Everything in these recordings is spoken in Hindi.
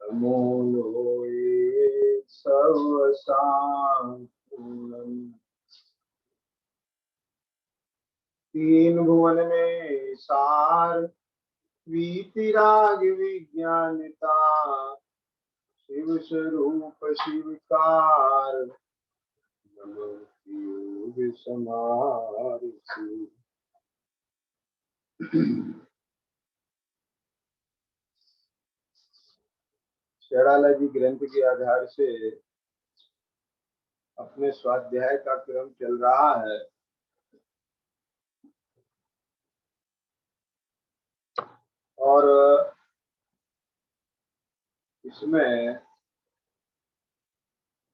नमो ये सर्वसापूर्णम्। तीन भुवन में सार वीतिराग विज्ञानता, शिव स्वरूप शिवकार योग समारिषि। शरालाजी ग्रंथ के आधार से अपने स्वाध्याय का क्रम चल रहा है। और इसमें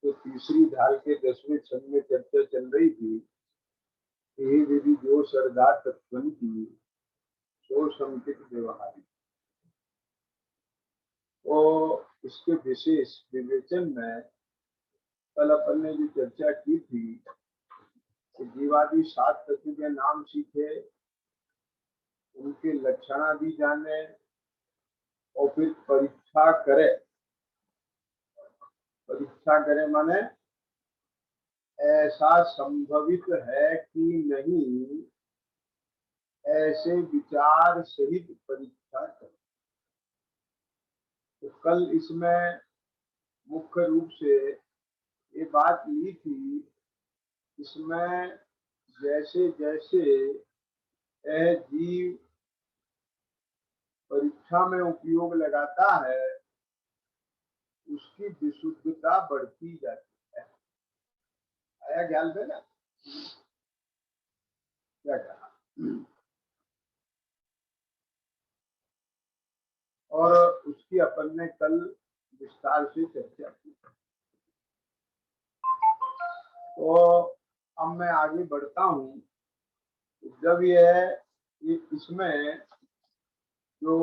तो तीसरी धाल के 10वें छंद में चर्चा चल रही थी। यही विधि जो सरदार तत्वन की सो संकित व्यवहारिक, तो इसके विशेष विवेचन में कल अपन ने जो चर्चा की थी कि जीवादि 7 तत्व के नाम सीखे, उनके लक्षण आदि जाने और फिर परीक्षा करे। परीक्षा करे माने ऐसा संभवित है कि नहीं, ऐसे विचार सहित परीक्षा करे। तो कल इसमें मुख्य रूप से ये बात ली थी, इसमें जैसे जैसे यह जीव परीक्षा में उपयोग लगाता है, उसकी विशुद्धता बढ़ती जाती है। आया ख्याल में ना? क्या कहा? और उसकी अपन ने कल विस्तार से चर्चा की। तो अब मैं आगे बढ़ता हूँ। जब ये इसमें जो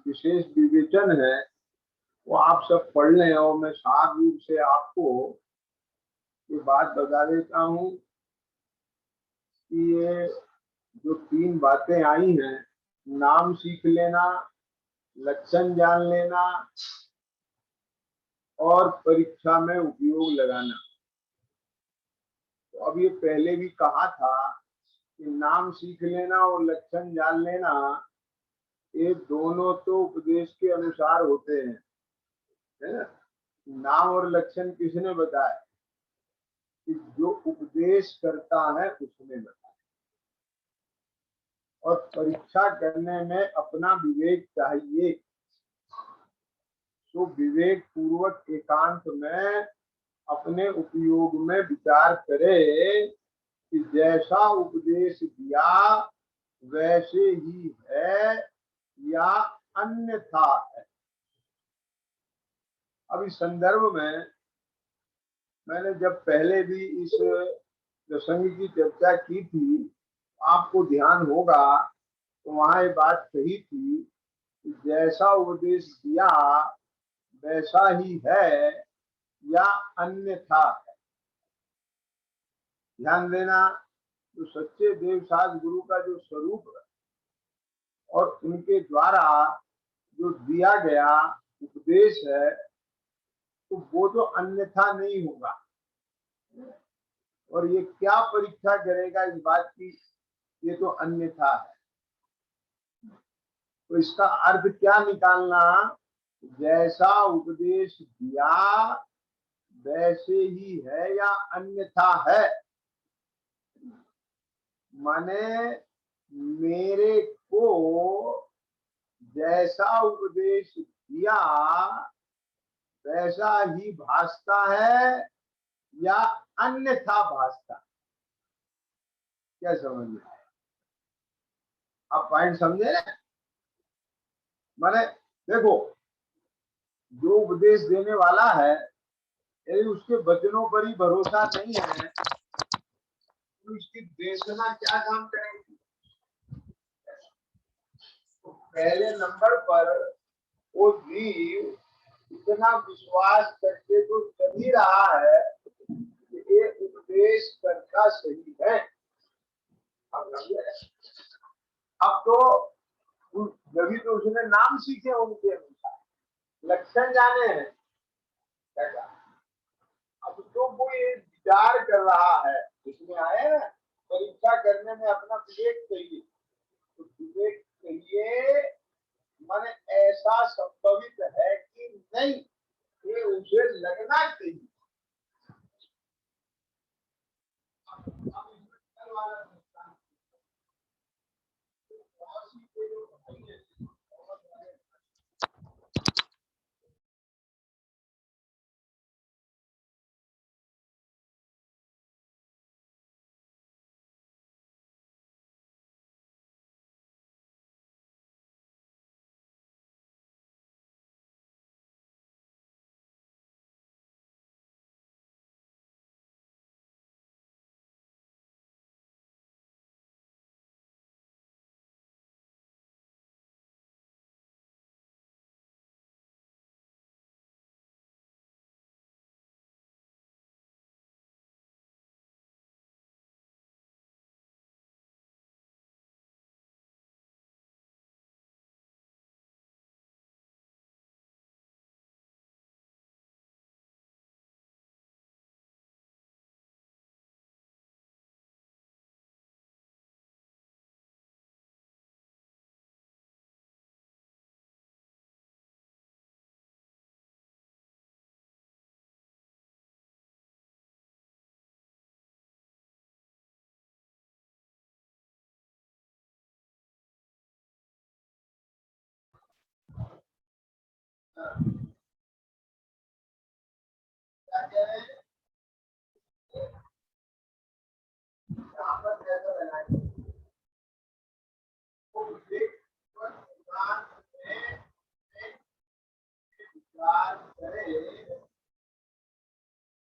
विशेष विवेचन है वो आप सब पढ़ लें, और मैं साफ रूप से आपको ये बात बता देता हूँ कि ये जो 3 बातें आई हैं, नाम सीख लेना, लक्षण जान लेना और परीक्षा में उपयोग लगाना। तो अब ये पहले भी कहा था कि नाम सीख लेना और लक्षण जान लेना, ये दोनों तो उपदेश के अनुसार होते हैं, है ना? नाम और लक्षण किसने बताया? कि जो उपदेश करता है उसने बताया। और परीक्षा करने में अपना विवेक चाहिए। तो विवेक पूर्वक एकांत में अपने उपयोग में विचार करे कि जैसा उपदेश दिया वैसे ही है या अन्यथा है। अब इस संदर्भ में मैंने जब पहले भी इस प्रसंग की चर्चा की थी, आपको ध्यान होगा तो वहां ये बात कही थी कि जैसा उपदेश दिया वैसा ही है या अन्यथा है। ध्यान देना, तो सच्चे देवसाज गुरु का जो स्वरूप है और उनके द्वारा जो दिया गया उपदेश है, तो वो तो अन्यथा नहीं होगा। और ये क्या परीक्षा करेगा इस बात की? ये तो अन्यथा है। तो इसका अर्थ क्या निकालना? जैसा उपदेश दिया वैसे ही है या अन्यथा है। माने मेरे को जैसा उपदेश दिया वैसा ही भासता है या अन्यथा भासता? क्या समझ में आया? आप पॉइंट समझे ना? माने देखो, जो उपदेश देने वाला है यदि उसके वचनों पर ही भरोसा नहीं है तो इसकी देशना क्या काम करेगी? तो पहले नंबर पर वो जीव इतना विश्वास करके तो चल ही रहा है कि ये उपदेश करना सही है। अब तो जभी तो उसने नाम सीखे उनके अनुसार, लक्षण जाने हैं क्या। अब तो कोई विचार कर रहा है, इसमें आए ना परीक्षा करने में अपना विवेक चाहिए, तो विवेक चाहिए मन ऐसा संभवित है कि नहीं, ये उसे लगना चाहिए।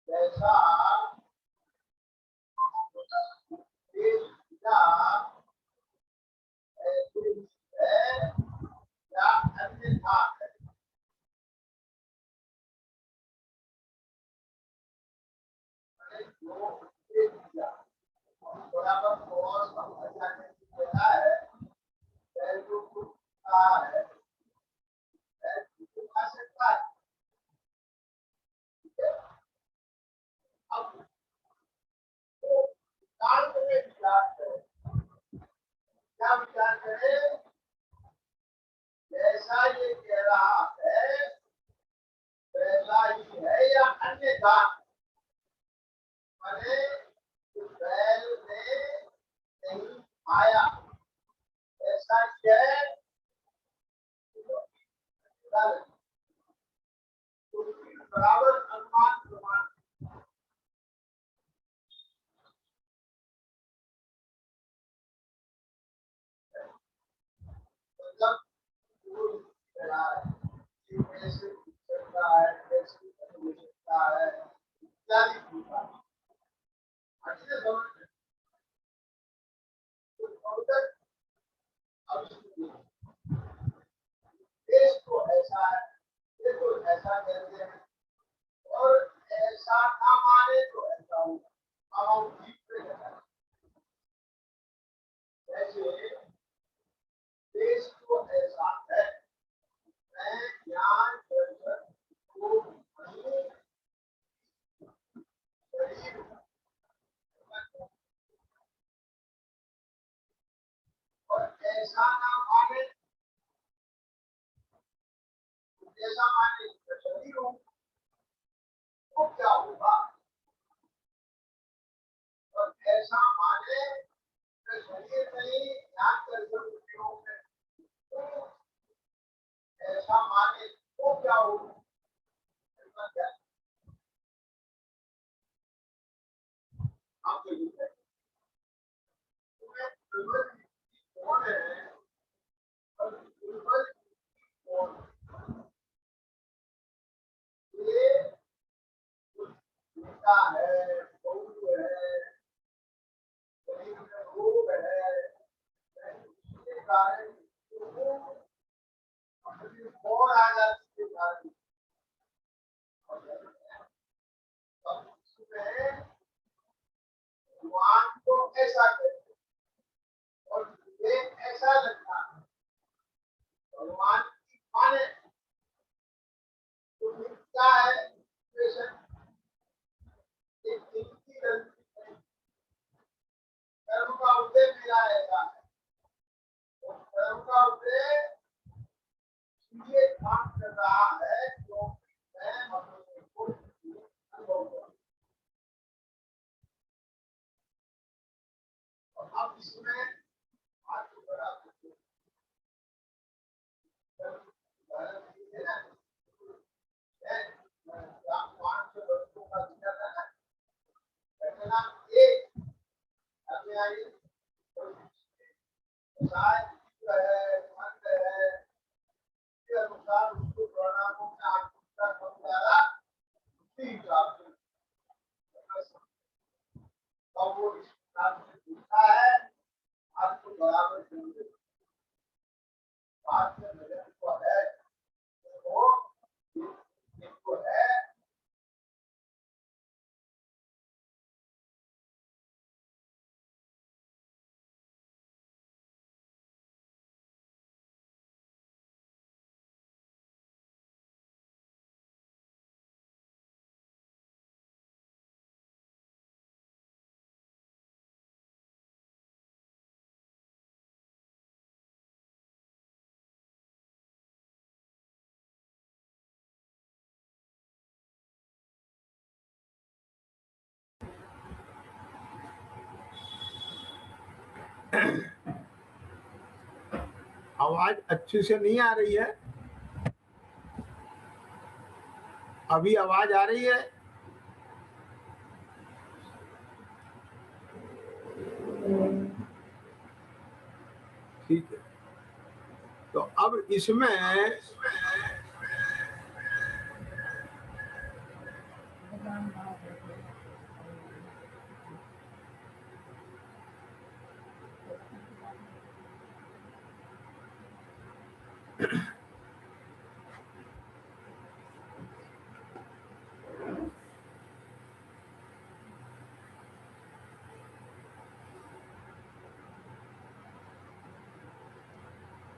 ऐसा है या अन्यथा है। बराबर और समझा देता है, जो कुछ है सकता है। अब विचार करें, विचार करें, क्या विचार करें, जैसा ये कह रहा है वैसा ही है या अन्यथा। मैंने बैल में नहीं आया, ऐसा ही है बराबर अनुमान प्रमाण। मतलब कैसे सकता है, कैसे हो सकता है इत्यादि अच्छे समझ देश तो ऐसा है, ये तो ऐसा कहते हैं, और ऐसा ना माने तो ऐसा होगा। अब हम ठीक पे जैसे देश तो ऐसा है, मैं ज्ञान दर्शन को नहीं शरीर और ऐसा ना माने, ऐसा माने शरीर हूँ, तो क्या होगा, और ऐसा माने शरीर नहीं ज्ञान दर्शन उपयोग में, तो ऐसा माने तो क्या होगा। आप देखिए कौन है और कौन ये पिता है, बहू है, शरीर में रोग है, इसके कारण और आ जाती है कारण उसमें भगवान को ऐसा कहते और ये ऐसा लगता है, काम कर रहा है जो मैं अपने को अनुभव कर। और अब इसमें हाथ को बढ़ा पांच वस्तुओं का जिक्र है घटना एक अपने आई है मंद है के अनुसार उसको परिणामों में आत्मता समझाना उसी हिसाब से और वो इस हिसाब से पूछता है आपको बराबर समझे बात में मेरे को है वो इनको है आवाज अच्छी से नहीं आ रही है। अभी आवाज आ रही है? ठीक है, तो अब इसमें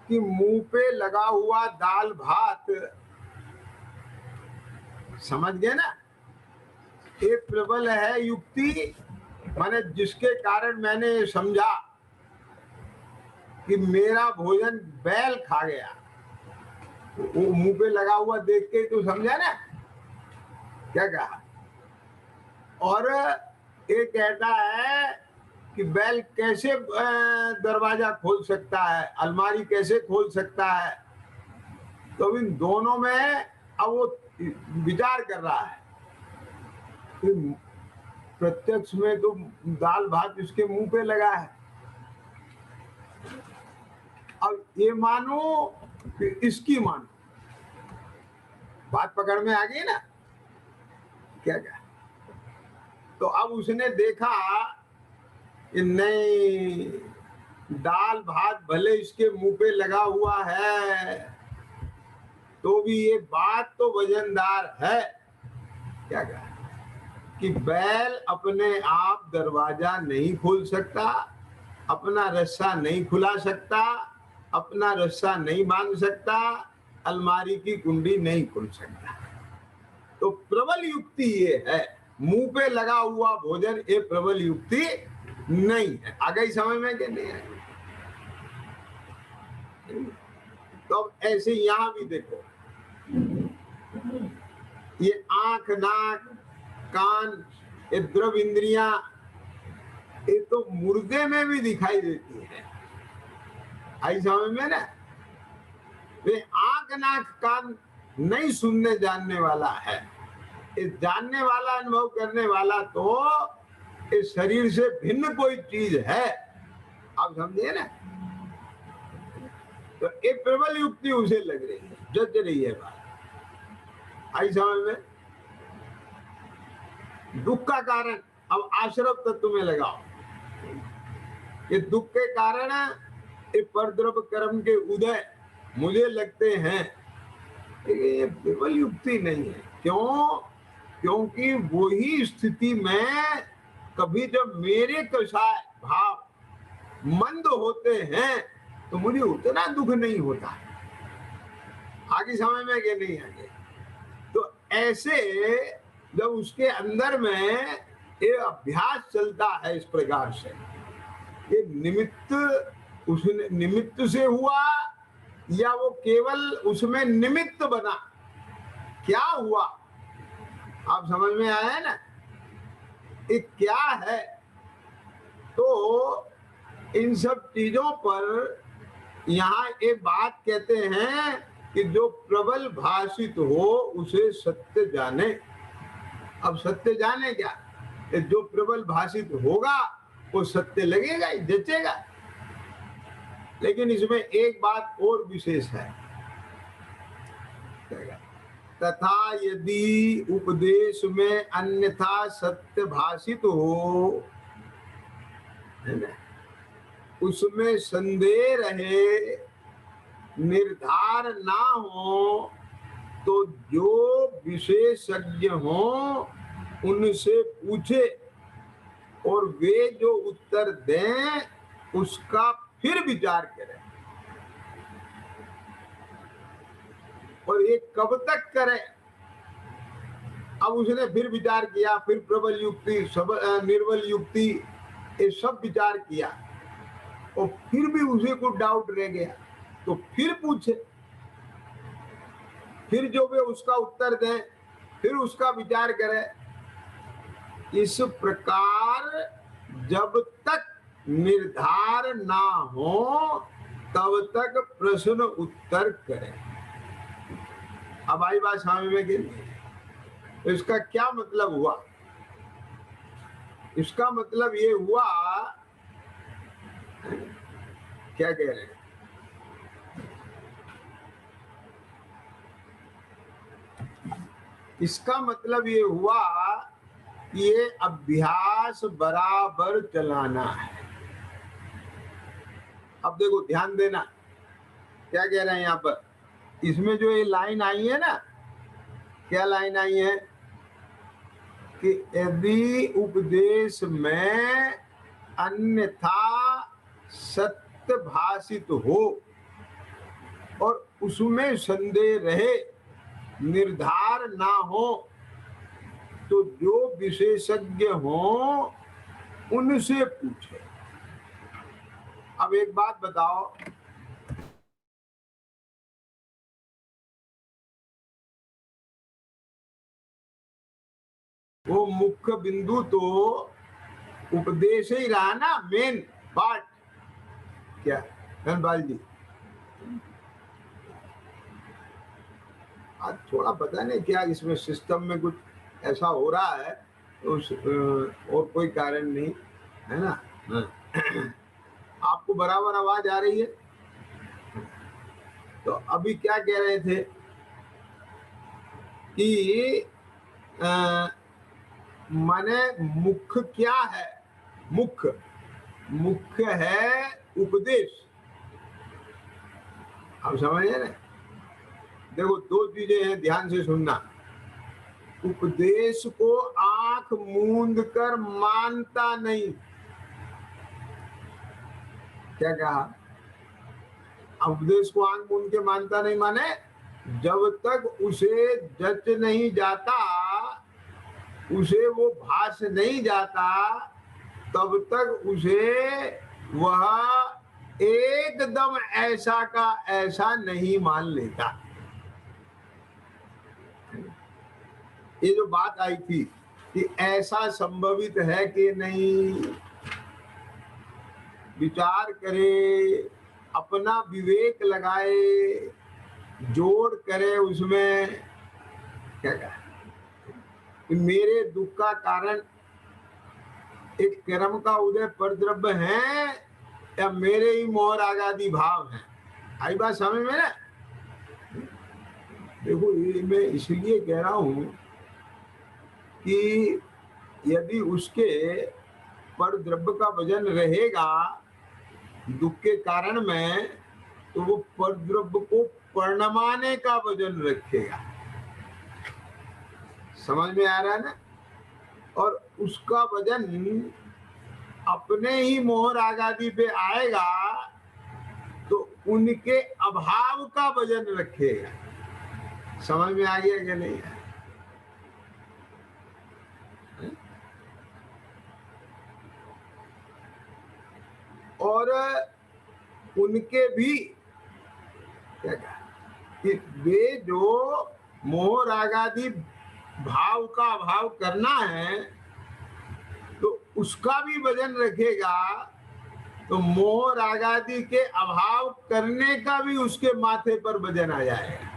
कि मुंह पे लगा हुआ दाल भात, समझ गए ना? एक प्रबल है युक्ति, माने जिसके कारण मैंने समझा कि मेरा भोजन बैल खा गया। वो मुंह पे लगा हुआ देख के तो समझा ना क्या कहा। और ये कहता है कि बैल कैसे दरवाजा खोल सकता है, अलमारी कैसे खोल सकता है। तो इन दोनों में अब वो विचार कर रहा है। प्रत्यक्ष में तो दाल भात इसके मुंह पे लगा है। अब ये मानो कि इसकी मानो, बात पकड़ में आ गई ना क्या क्या। तो अब उसने देखा कि नहीं, दाल भात भले इसके मुंह पे लगा हुआ है तो भी ये बात तो वजनदार है क्या कहा कि बैल अपने आप दरवाजा नहीं खोल सकता, अपना रस्सा नहीं खुला सकता, अपना रस्सा नहीं बांध सकता, अलमारी की कुंडी नहीं खोल सकता। तो प्रबल युक्ति ये है, मुंह पे लगा हुआ भोजन ये प्रबल युक्ति नहीं है। आ गई समझ में कि नहीं है? तो अब ऐसे यहां भी देखो, ये आंख, नाक, कान, ये द्रव इंद्रियां, ये तो मुर्दे में भी दिखाई देती है। आई समझ में ना? वे आंख, नाक, कान नहीं सुनने जानने वाला है, इस जानने वाला, अनुभव करने वाला तो इस शरीर से भिन्न कोई चीज है। आप समझिए ना? तो एक प्रबल युक्ति उसे लग रही है, जज रही है बात। आई समझ में? दुख का कारण अब आश्रव तत्व में लगाओ। ये दुख के कारण ये परद्रव्य कर्म के उदय मुझे लगते हैं, ये प्रबल युक्ति नहीं है। क्यों? क्योंकि वही स्थिति में कभी जब मेरे कषाय भाव मंद होते हैं तो मुझे उतना दुख नहीं होता। आगे समय में कि नहीं आगे? तो ऐसे जब उसके अंदर में ये अभ्यास चलता है इस प्रकार से, ये निमित्त उसने निमित्त से हुआ या वो केवल उसमें निमित्त बना, क्या हुआ? आप समझ में आया है ना, ये क्या है? तो इन सब चीजों पर यहाँ एक बात कहते हैं कि जो प्रबल भाषित हो उसे सत्य जाने। अब सत्य जाने क्या, जो प्रबल भाषित होगा वो सत्य लगेगा ही, जचेगा। लेकिन इसमें एक बात और विशेष है, तथा यदि उपदेश में अन्यथा सत्य भाषित हो, है ना, उसमें संदेह रहे, निर्धार ना हो, तो जो विशेषज्ञ हो उनसे पूछे और वे जो उत्तर दें उसका फिर विचार करें। और ये कब तक करें? अब उसने फिर विचार किया, फिर प्रबल युक्ति, निर्बल युक्ति, ये सब विचार किया और फिर भी उसे को डाउट रह गया, तो फिर पूछे, फिर जो वे उसका उत्तर दें, फिर उसका विचार करें। इस प्रकार जब तक निर्धार ना हो तब तक प्रश्न उत्तर करें। अब आई बात समझ में कि नहीं? तो इसका क्या मतलब हुआ? इसका मतलब ये हुआ, क्या कह रहे हैं, इसका मतलब ये हुआ कि ये अभ्यास बराबर चलाना है। अब देखो ध्यान देना, क्या कह रहे हैं यहाँ पर, इसमें जो ये लाइन आई है ना, क्या लाइन आई है कि यदि उपदेश में अन्यथा सत्य भाषित हो और उसमें संदेह रहे, निर्धार ना हो, तो जो विशेषज्ञ हो उनसे पूछे। अब एक बात बताओ, वो मुख्य बिंदु तो उपदेश ही रहा ना, मेन पार्ट। क्या धनपाल जी, आज थोड़ा पता नहीं क्या इसमें सिस्टम में कुछ ऐसा हो रहा है, तो और कोई कारण नहीं है ना। आपको बराबर आवाज आ रही है? तो अभी क्या कह रहे थे कि माने मुख्य क्या है? मुख्य है उपदेश। आप समझे ना? देखो दो चीजें हैं, ध्यान से सुनना। उपदेश को आंख मूंद कर मानता नहीं। क्या कहा? उपदेश को आंख मूंद के मानता नहीं माने जब तक उसे जच नहीं जाता, उसे वो भास नहीं जाता, तब तक उसे वह एकदम ऐसा का ऐसा नहीं मान लेता। ये जो बात आई थी कि ऐसा संभवित है कि नहीं, विचार करे, अपना विवेक लगाए, जोड़ करे उसमें, क्या कहा, मेरे दुख का कारण एक कर्म का उदय परद्रव्य है या मेरे ही मोह आगादी भाव है? आई बात समझ में ना? देखो ये मैं इसलिए कह रहा हूं कि यदि उसके परद्रव्य का वजन रहेगा दुख के कारण में, तो वो परद्रव्य को परिणमाने का वजन रखेगा। समझ में आ रहा है ना? और उसका वजन अपने ही मोहर आगादी पे आएगा तो उनके अभाव का वजन रखेगा। समझ में आ गया कि नहीं? और उनके भी क्या कहा कि वे जो मोह रागादि भाव का अभाव करना है तो उसका भी वजन रखेगा, तो मोह रागादि के अभाव करने का भी उसके माथे पर वजन आ जाएगा।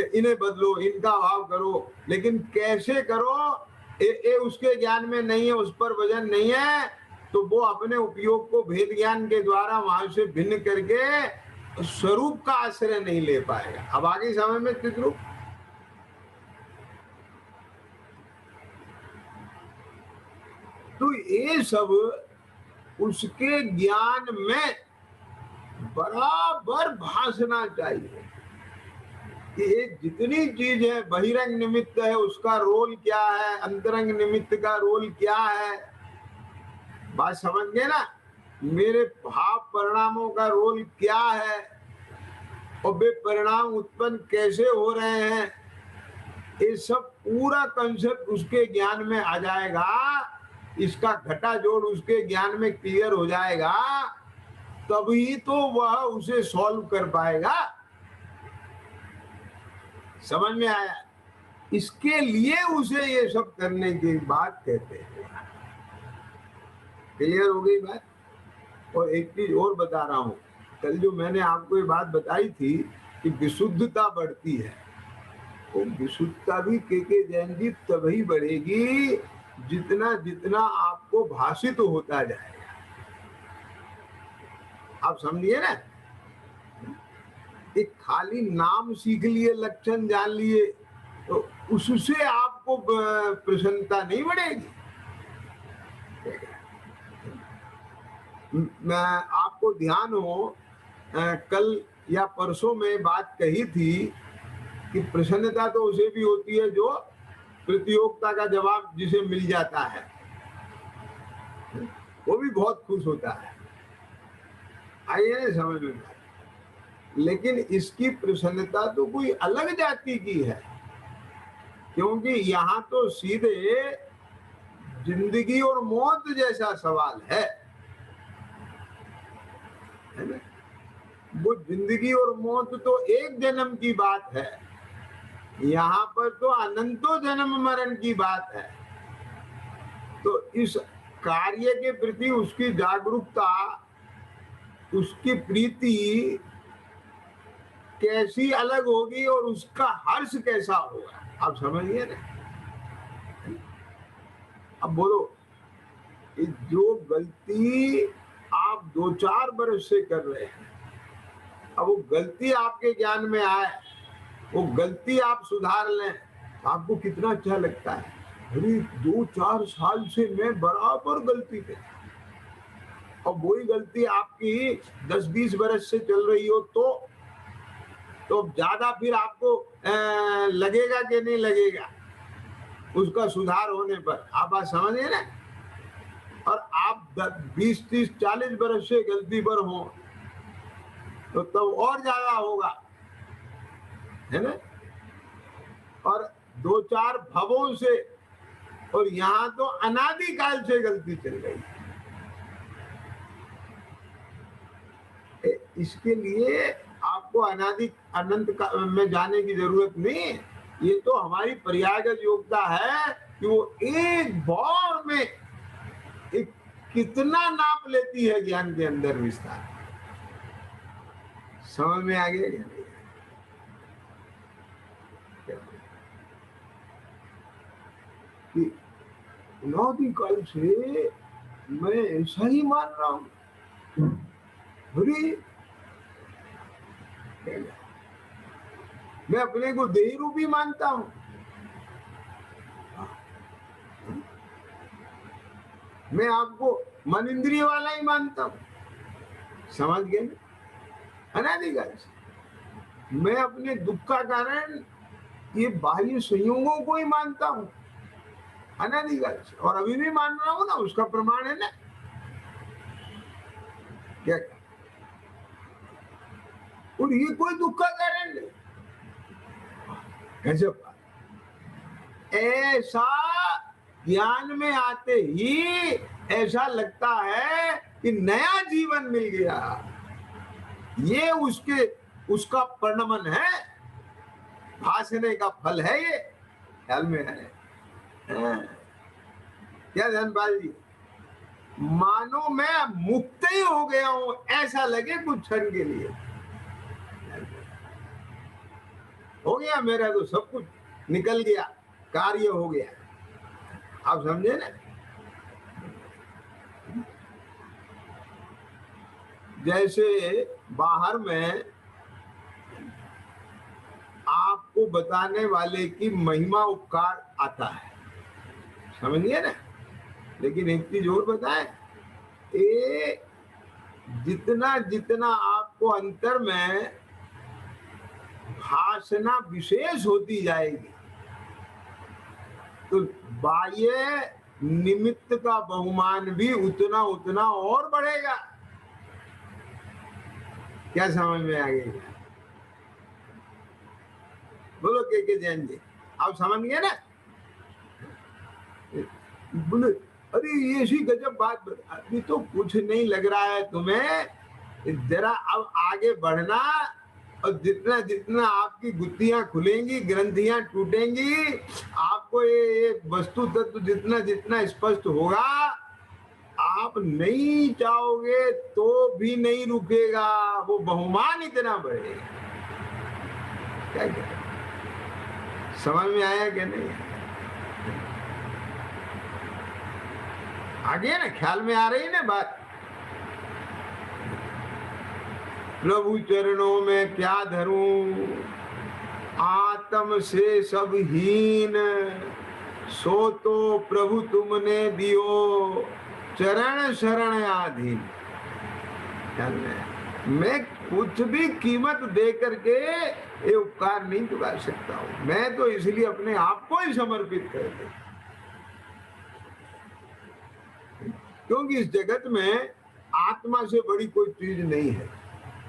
इन्हें बदलो, इनका अभाव करो, लेकिन कैसे करो ये उसके ज्ञान में नहीं है, उस पर वजन नहीं है, तो वो अपने उपयोग को भेद ज्ञान के द्वारा वहां से भिन्न करके स्वरूप का आश्रय नहीं ले पाएगा। अब आगे समय में चित्रूप तो ये सब उसके ज्ञान में बराबर भासना चाहिए कि ये जितनी चीज है, बहिरंग निमित्त है उसका रोल क्या है, अंतरंग निमित्त का रोल क्या है, बात समझ गए ना, मेरे भाव परिणामों का रोल क्या है और वे परिणाम उत्पन्न कैसे हो रहे हैं, ये सब पूरा कंसेप्ट उसके ज्ञान में आ जाएगा। इसका घटा जोड़ उसके ज्ञान में क्लियर हो जाएगा, तभी तो वह उसे सॉल्व कर पाएगा। समझ में आया? इसके लिए उसे ये सब करने की बात कहते हैं। क्लियर हो गई बात? और एक चीज और बता रहा हूं, कल जो मैंने आपको ये बात बताई थी कि विशुद्धता बढ़ती है, तो विशुद्धता भी के जैन जी तभी बढ़ेगी जितना जितना आपको भाषित होता जाएगा। आप समझिए ना, एक खाली नाम सीख लिए, लक्षण जान लिए, तो उससे आपको प्रसन्नता नहीं बढ़ेगी। मैं आपको ध्यान हो, कल या परसों में बात कही थी कि प्रसन्नता तो उसे भी होती है जो प्रतियोगिता का जवाब जिसे मिल जाता है, वो भी बहुत खुश होता है। आइए ना समझ में, लेकिन इसकी प्रसन्नता तो कोई अलग जाति की है, क्योंकि यहाँ तो सीधे जिंदगी और मौत जैसा सवाल है ना? वो जिंदगी और मौत तो एक जन्म की बात है, यहाँ पर तो अनंतो जन्म मरण की बात है। तो इस कार्य के प्रति उसकी जागरूकता, उसकी प्रीति कैसी अलग होगी और उसका हर्ष कैसा होगा, आप समझिए ना। अब बोलो, जो गलती आप 2-4 वर्ष से कर रहे हैं, अब वो गलती आपके ज्ञान में आए, वो गलती आप सुधार लें, आपको कितना अच्छा लगता है। अरे 2-4 साल से मैं बराबर गलती पे, और वही गलती आपकी 10-20 वर्ष से चल रही हो तो ज्यादा फिर आपको लगेगा कि नहीं लगेगा उसका सुधार होने पर, आप बात समझिए ना। और आप 20-30-40 वर्ष से गलती पर हो तो तब और ज्यादा होगा, है ना। और 2-4 भवों से, और यहाँ तो अनादिकाल से गलती चल रही है। इसके लिए आपको अनंत में जाने की जरूरत नहीं है। ये तो हमारी पर्यायगत योग्यता है कि वो एक बार में एक कितना नाप लेती है ज्ञान के अंदर विस्तार। समझ में आ गया कि अनादिकाल से मैं ऐसा ही मान रहा हूं। मैं अपने को देही रूपी मानता हूं। मैं आपको मन इंद्रिय वाला ही मानता हूं। समझ गए ना? अनादिकाल से मैं अपने दुख का कारण ये बाह्य संयोगों को ही मानता हूं, अनादिकाल से, और अभी भी मान रहा हूं ना, उसका प्रमाण है ना। क्या? और ये कोई दुख का कारण नहीं। गजब। ऐसा ज्ञान में आते ही ऐसा लगता है कि नया जीवन मिल गया। ये उसका परिणमन है, भाषने का फल है ये, ख्याल में है। क्या धनपाल जी, मानो मैं मुक्त ही हो गया हूं ऐसा लगे कुछ क्षण के लिए, हो गया मेरा तो सब कुछ निकल गया, कार्य हो गया। आप समझे ना? जैसे बाहर में आपको बताने वाले की महिमा उपकार आता है, समझिए ना। लेकिन एक चीज और बताएं, ये जितना जितना आपको अंतर में भाषणा विशेष होती जाएगी तो बाह्य निमित्त का बहुमान भी उतना उतना और बढ़ेगा। क्या समझ में आ गई? बोलो के जैन जी, आप समझ गए ना? बोले अरे ये सी गजब बात, अभी तो कुछ नहीं लग रहा है तुम्हें, जरा अब आगे बढ़ना, और जितना जितना आपकी गुत्थियां खुलेंगी, ग्रंथियां टूटेंगी, आपको ये वस्तु तत्व जितना जितना स्पष्ट होगा, आप नहीं चाहोगे तो भी नहीं रुकेगा, वो बहुमान इतना बढ़ेगा। क्या क्या समझ में आया कि नहीं? आगे ना, ख्याल में आ रही है ना बात? प्रभु चरणों में क्या धरूं, आत्म से सब हीन, सो तो प्रभु तुमने दियो, चरण शरण आधीन। मैं कुछ भी कीमत दे करके ये उपकार नहीं चुका सकता हूं, मैं तो इसलिए अपने आप को ही समर्पित कर दे, क्योंकि इस जगत में आत्मा से बड़ी कोई चीज नहीं है।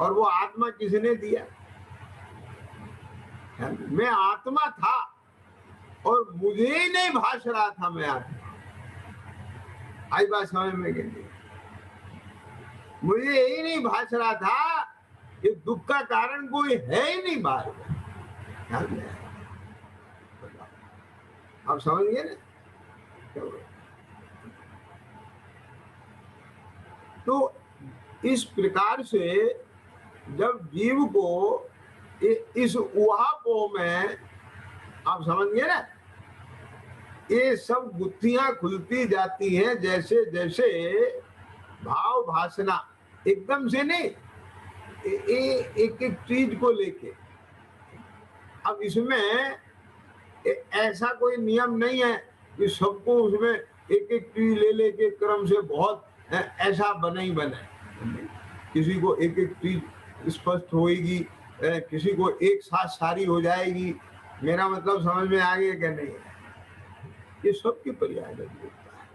और वो आत्मा किसने दिया? मैं आत्मा था और मुझे ही नहीं भाष रहा था मैं आत्मा। आई बात समझ में गई? मुझे यही नहीं भाष रहा था, ये दुख का कारण कोई है ही नहीं बाहर। आप समझिए ना? तो इस प्रकार से जब जीव को इस उहापोह में, आप समझ गए ना, ये सब गुत्थियां खुलती जाती हैं, जैसे जैसे भाव भाषणा एकदम से नहीं, एक एक चीज को लेके। अब इसमें ऐसा कोई नियम नहीं है कि सबको उसमें एक एक चीज ले लेके क्रम से बहुत ऐसा बने ही बने। किसी को एक एक चीज स्पष्ट होएगी, किसी को एक साथ सारी हो जाएगी। मेरा मतलब समझ में आ गया क्या नहीं? ये सबकी पर्याय होता है।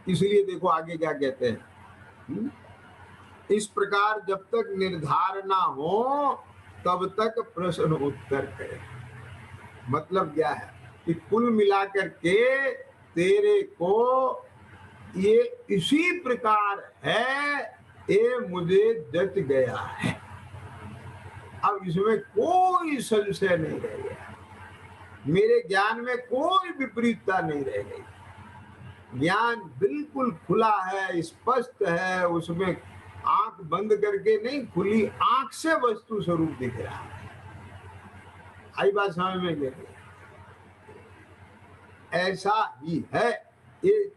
इसलिए देखो आगे क्या कहते हैं, इस प्रकार जब तक निर्धार ना हो तब तक प्रश्न उत्तर करें। मतलब क्या है कि कुल मिलाकर के तेरे को ये इसी प्रकार है, ये मुझे जच गया है। अब इसमें कोई संशय नहीं रह गया, मेरे ज्ञान में कोई विपरीतता नहीं रह गई। ज्ञान बिल्कुल खुला है, स्पष्ट है, उसमें आंख बंद करके नहीं, खुली आंख से वस्तु स्वरूप दिख रहा है। आई बात समझ में गई? ऐसा ही है। ये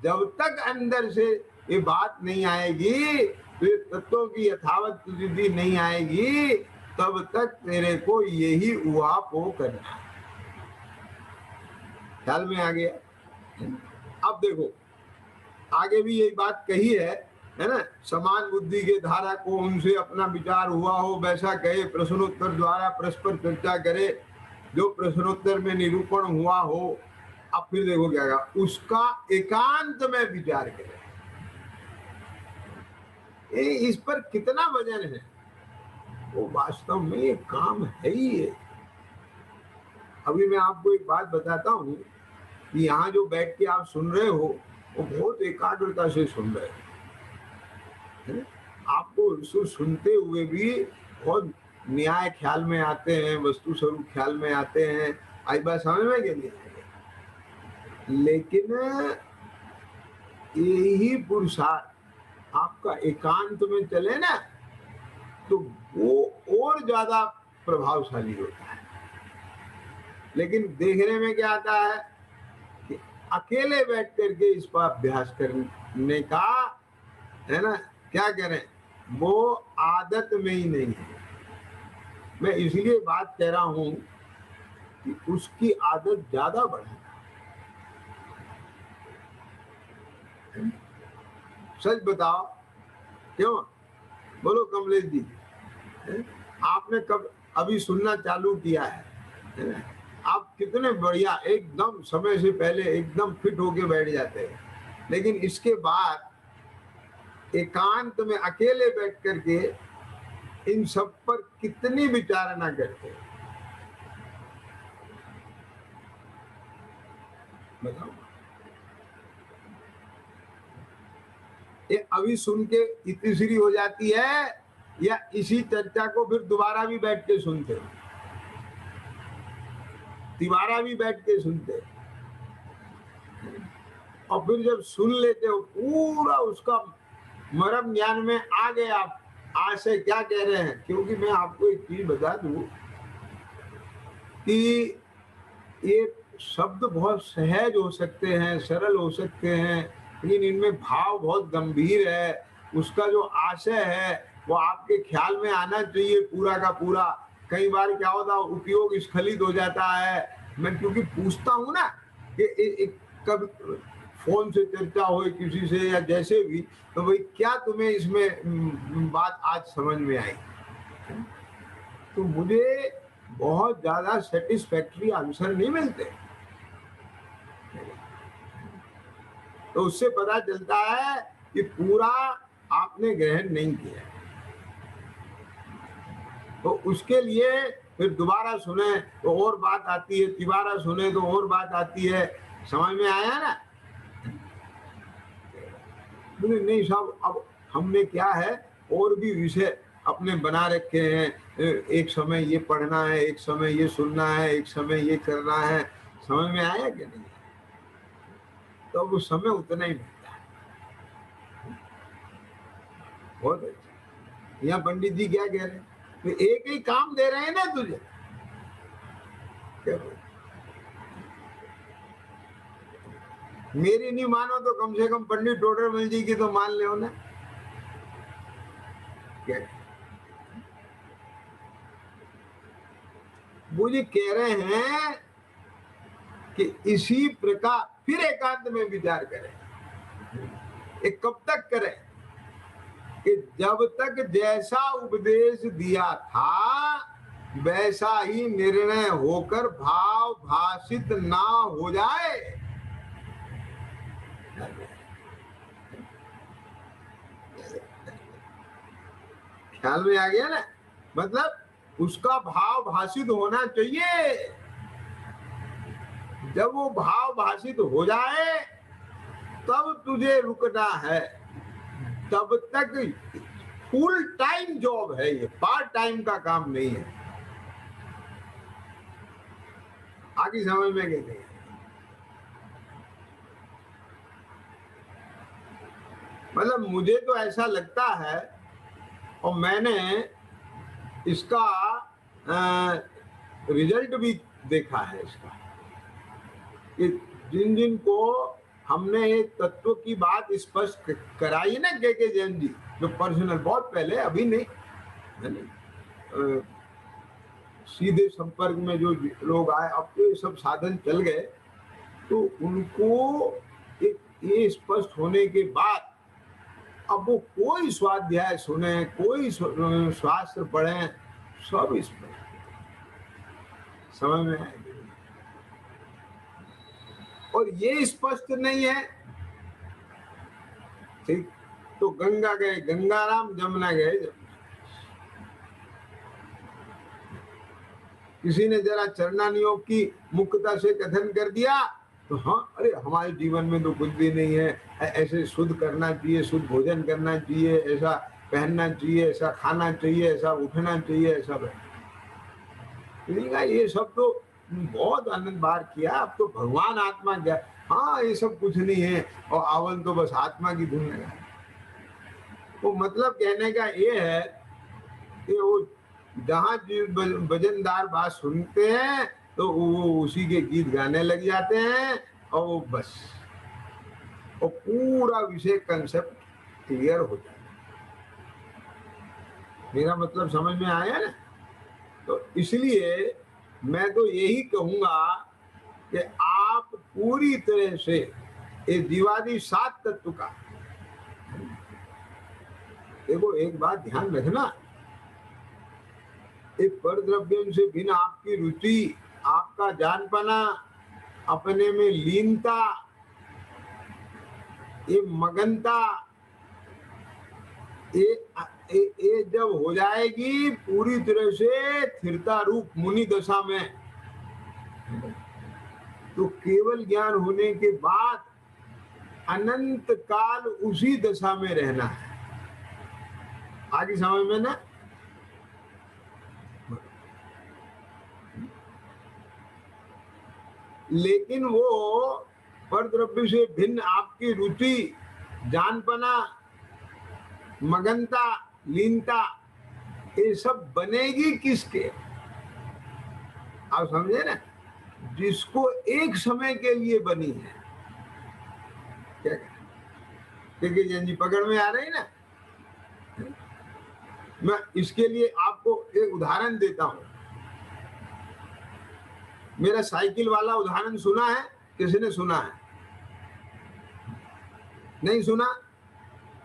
जब तक अंदर से ये बात नहीं आएगी, तो ये तत्वों की यथावत स्थिति नहीं आएगी, तब तक तेरे को यही उहापोह करना है। ख्याल में आ गया? अब देखो आगे भी यही बात कही है ना, समान बुद्धि के धारा को उनसे अपना विचार हुआ हो वैसा कहे, प्रश्नोत्तर द्वारा परस्पर चर्चा करे, जो प्रश्नोत्तर में निरूपण हुआ हो। अब फिर देखो क्या कहा, उसका एकांत में विचार करे। इस पर कितना वजन है, वो वास्तव में ये काम है ही है। अभी मैं आपको एक बात बताता हूँ कि यहाँ जो बैठ के आप सुन रहे हो वो बहुत एकाग्रता से सुन रहे हो, आपको सुनते हुए भी बहुत न्याय ख्याल में आते हैं, वस्तु स्वरूप ख्याल में आते हैं। आई बात समझ में कि नहीं? लेकिन यही पुरुषार्थ आपका एकांत में चले ना, तो वो और ज्यादा प्रभावशाली होता है। लेकिन देखने में क्या आता है कि अकेले बैठ करके इस पर अभ्यास करने का, है ना, क्या करें, वो आदत में ही नहीं है। मैं इसलिए बात कह रहा हूं कि उसकी आदत ज्यादा बढ़े। सच बताओ, क्यों? बोलो कमलेश जी, आपने कब अभी सुनना चालू किया है? आप कितने बढ़िया एकदम समय से पहले एकदम फिट होके बैठ जाते हैं, लेकिन इसके बाद एकांत में अकेले बैठ करके इन सब पर कितनी विचारणा करते हैं, बताओ। ये अभी सुन के इतनी हो जाती है, या इसी चर्चा को फिर दोबारा भी बैठ के सुनते हो, दोबारा भी बैठ के सुनते, और फिर जब सुन लेते हो पूरा उसका मर्म ज्ञान में आ गए आप, आज से क्या कह रहे हैं। क्योंकि मैं आपको एक चीज बता दूं कि ये शब्द बहुत सहज हो सकते हैं, सरल हो सकते हैं, लेकिन इनमें भाव बहुत गंभीर है। उसका जो आशय है वो आपके ख्याल में आना चाहिए पूरा का पूरा। कई बार क्या होता है, उपयोग स्खलित हो जाता है। मैं क्योंकि पूछता हूँ ना कि कब फोन से चर्चा हो किसी से या जैसे भी, तो भाई क्या तुम्हें इसमें बात आज समझ में आई, तो मुझे बहुत ज्यादा सेटिस्फैक्टरी आंसर नहीं मिलते। तो उससे पता चलता है कि पूरा आपने ग्रहण नहीं किया। तो उसके लिए फिर दोबारा सुने तो और बात आती है, तिबारा सुने तो और बात आती है। समझ में आया ना? नहीं साहब, अब हमने क्या है, और भी विषय अपने बना रखे हैं। एक समय ये पढ़ना है, एक समय ये सुनना है, एक समय ये करना है। समझ में आया कि नहीं? तो वो समय उतना ही मिलता है। बहुत अच्छा। यहाँ पंडित जी क्या कह रहे हैं, तो एक ही काम दे रहे हैं ना तुझे, क्या मेरी नहीं मानो तो कम से कम पंडित टोडरमल जी की तो मान लो ना। क्या वो जी कह रहे हैं कि इसी प्रकार फिर एकांत में विचार करें। एक कब तक करें कि जब तक जैसा उपदेश दिया था वैसा ही निर्णय होकर भाव भाषित ना हो जाए। ख्याल में आ गया ना? मतलब उसका भाव भाषित होना चाहिए। जब वो भाव भाषित हो जाए तब तुझे रुकना है। तब तक फुल टाइम जॉब है, ये पार्ट टाइम का काम नहीं है। आगे समझ में कहते हैं। मतलब मुझे तो ऐसा लगता है, और मैंने इसका रिजल्ट भी देखा है इसका, कि जिन जिन को हमने एक तत्व की बात स्पष्ट कराई ना, के जैन जी, जो पर्सनल बहुत पहले, अभी नहीं, सीधे संपर्क में जो लोग आए, अब तो ये सब साधन चल गए, तो उनको एक ये स्पष्ट होने के बाद अब वो कोई स्वाध्याय सुने, कोई शास्त्र पढ़े, सब इसमें समझ में आए। और ये स्पष्ट नहीं है, ठीक, तो गंगा गए गंगाराम, जमुना गए जमुना। किसी ने जरा चरणानियोग की मुक्तता से कथन कर दिया तो हाँ, अरे हमारे जीवन में तो कुछ भी नहीं है, ऐसे शुद्ध करना चाहिए, शुद्ध भोजन करना चाहिए, ऐसा पहनना चाहिए, ऐसा खाना चाहिए, ऐसा उठना चाहिए, ऐसा बैठना। ये सब तो बहुत आनंद बार किया, अब तो भगवान आत्मा क्या, हाँ ये सब कुछ नहीं है, और अवन तो बस आत्मा की धुन लगा। तो मतलब कहने का ये है कि वो जहाँ भजनदार बात सुनते हैं तो वो उसी के गीत गाने लग जाते हैं, और वो बस वो पूरा विषय कंसेप्ट क्लियर हो जाता है। मेरा मतलब समझ में आया ना? तो इसलिए मैं तो यही कहूंगा कि आप पूरी तरह से ये जीवादि 7 तत्व का, देखो एक बात ध्यान रखना, एक पर द्रव्यम से भिन्न आपकी रुचि, आपका जानपना, अपने में लीनता, ये मगनता, ये जब हो जाएगी पूरी तरह से स्थिरता रूप मुनि दशा में, तो केवल ज्ञान होने के बाद अनंत काल उसी दशा में रहना है। आगे समझ में ना? लेकिन वो पर द्रव्य से भिन्न आपकी रुचि, जानपना, मगनता, लीनता, ये सब बनेगी किसके? आप समझे ना? जिसको एक समय के लिए बनी है। क्या क्योंकि जी पकड़ में आ रही है ना? मैं इसके लिए आपको एक उदाहरण देता हूं। मेरा साइकिल वाला उदाहरण सुना है? किसने सुना है? नहीं सुना?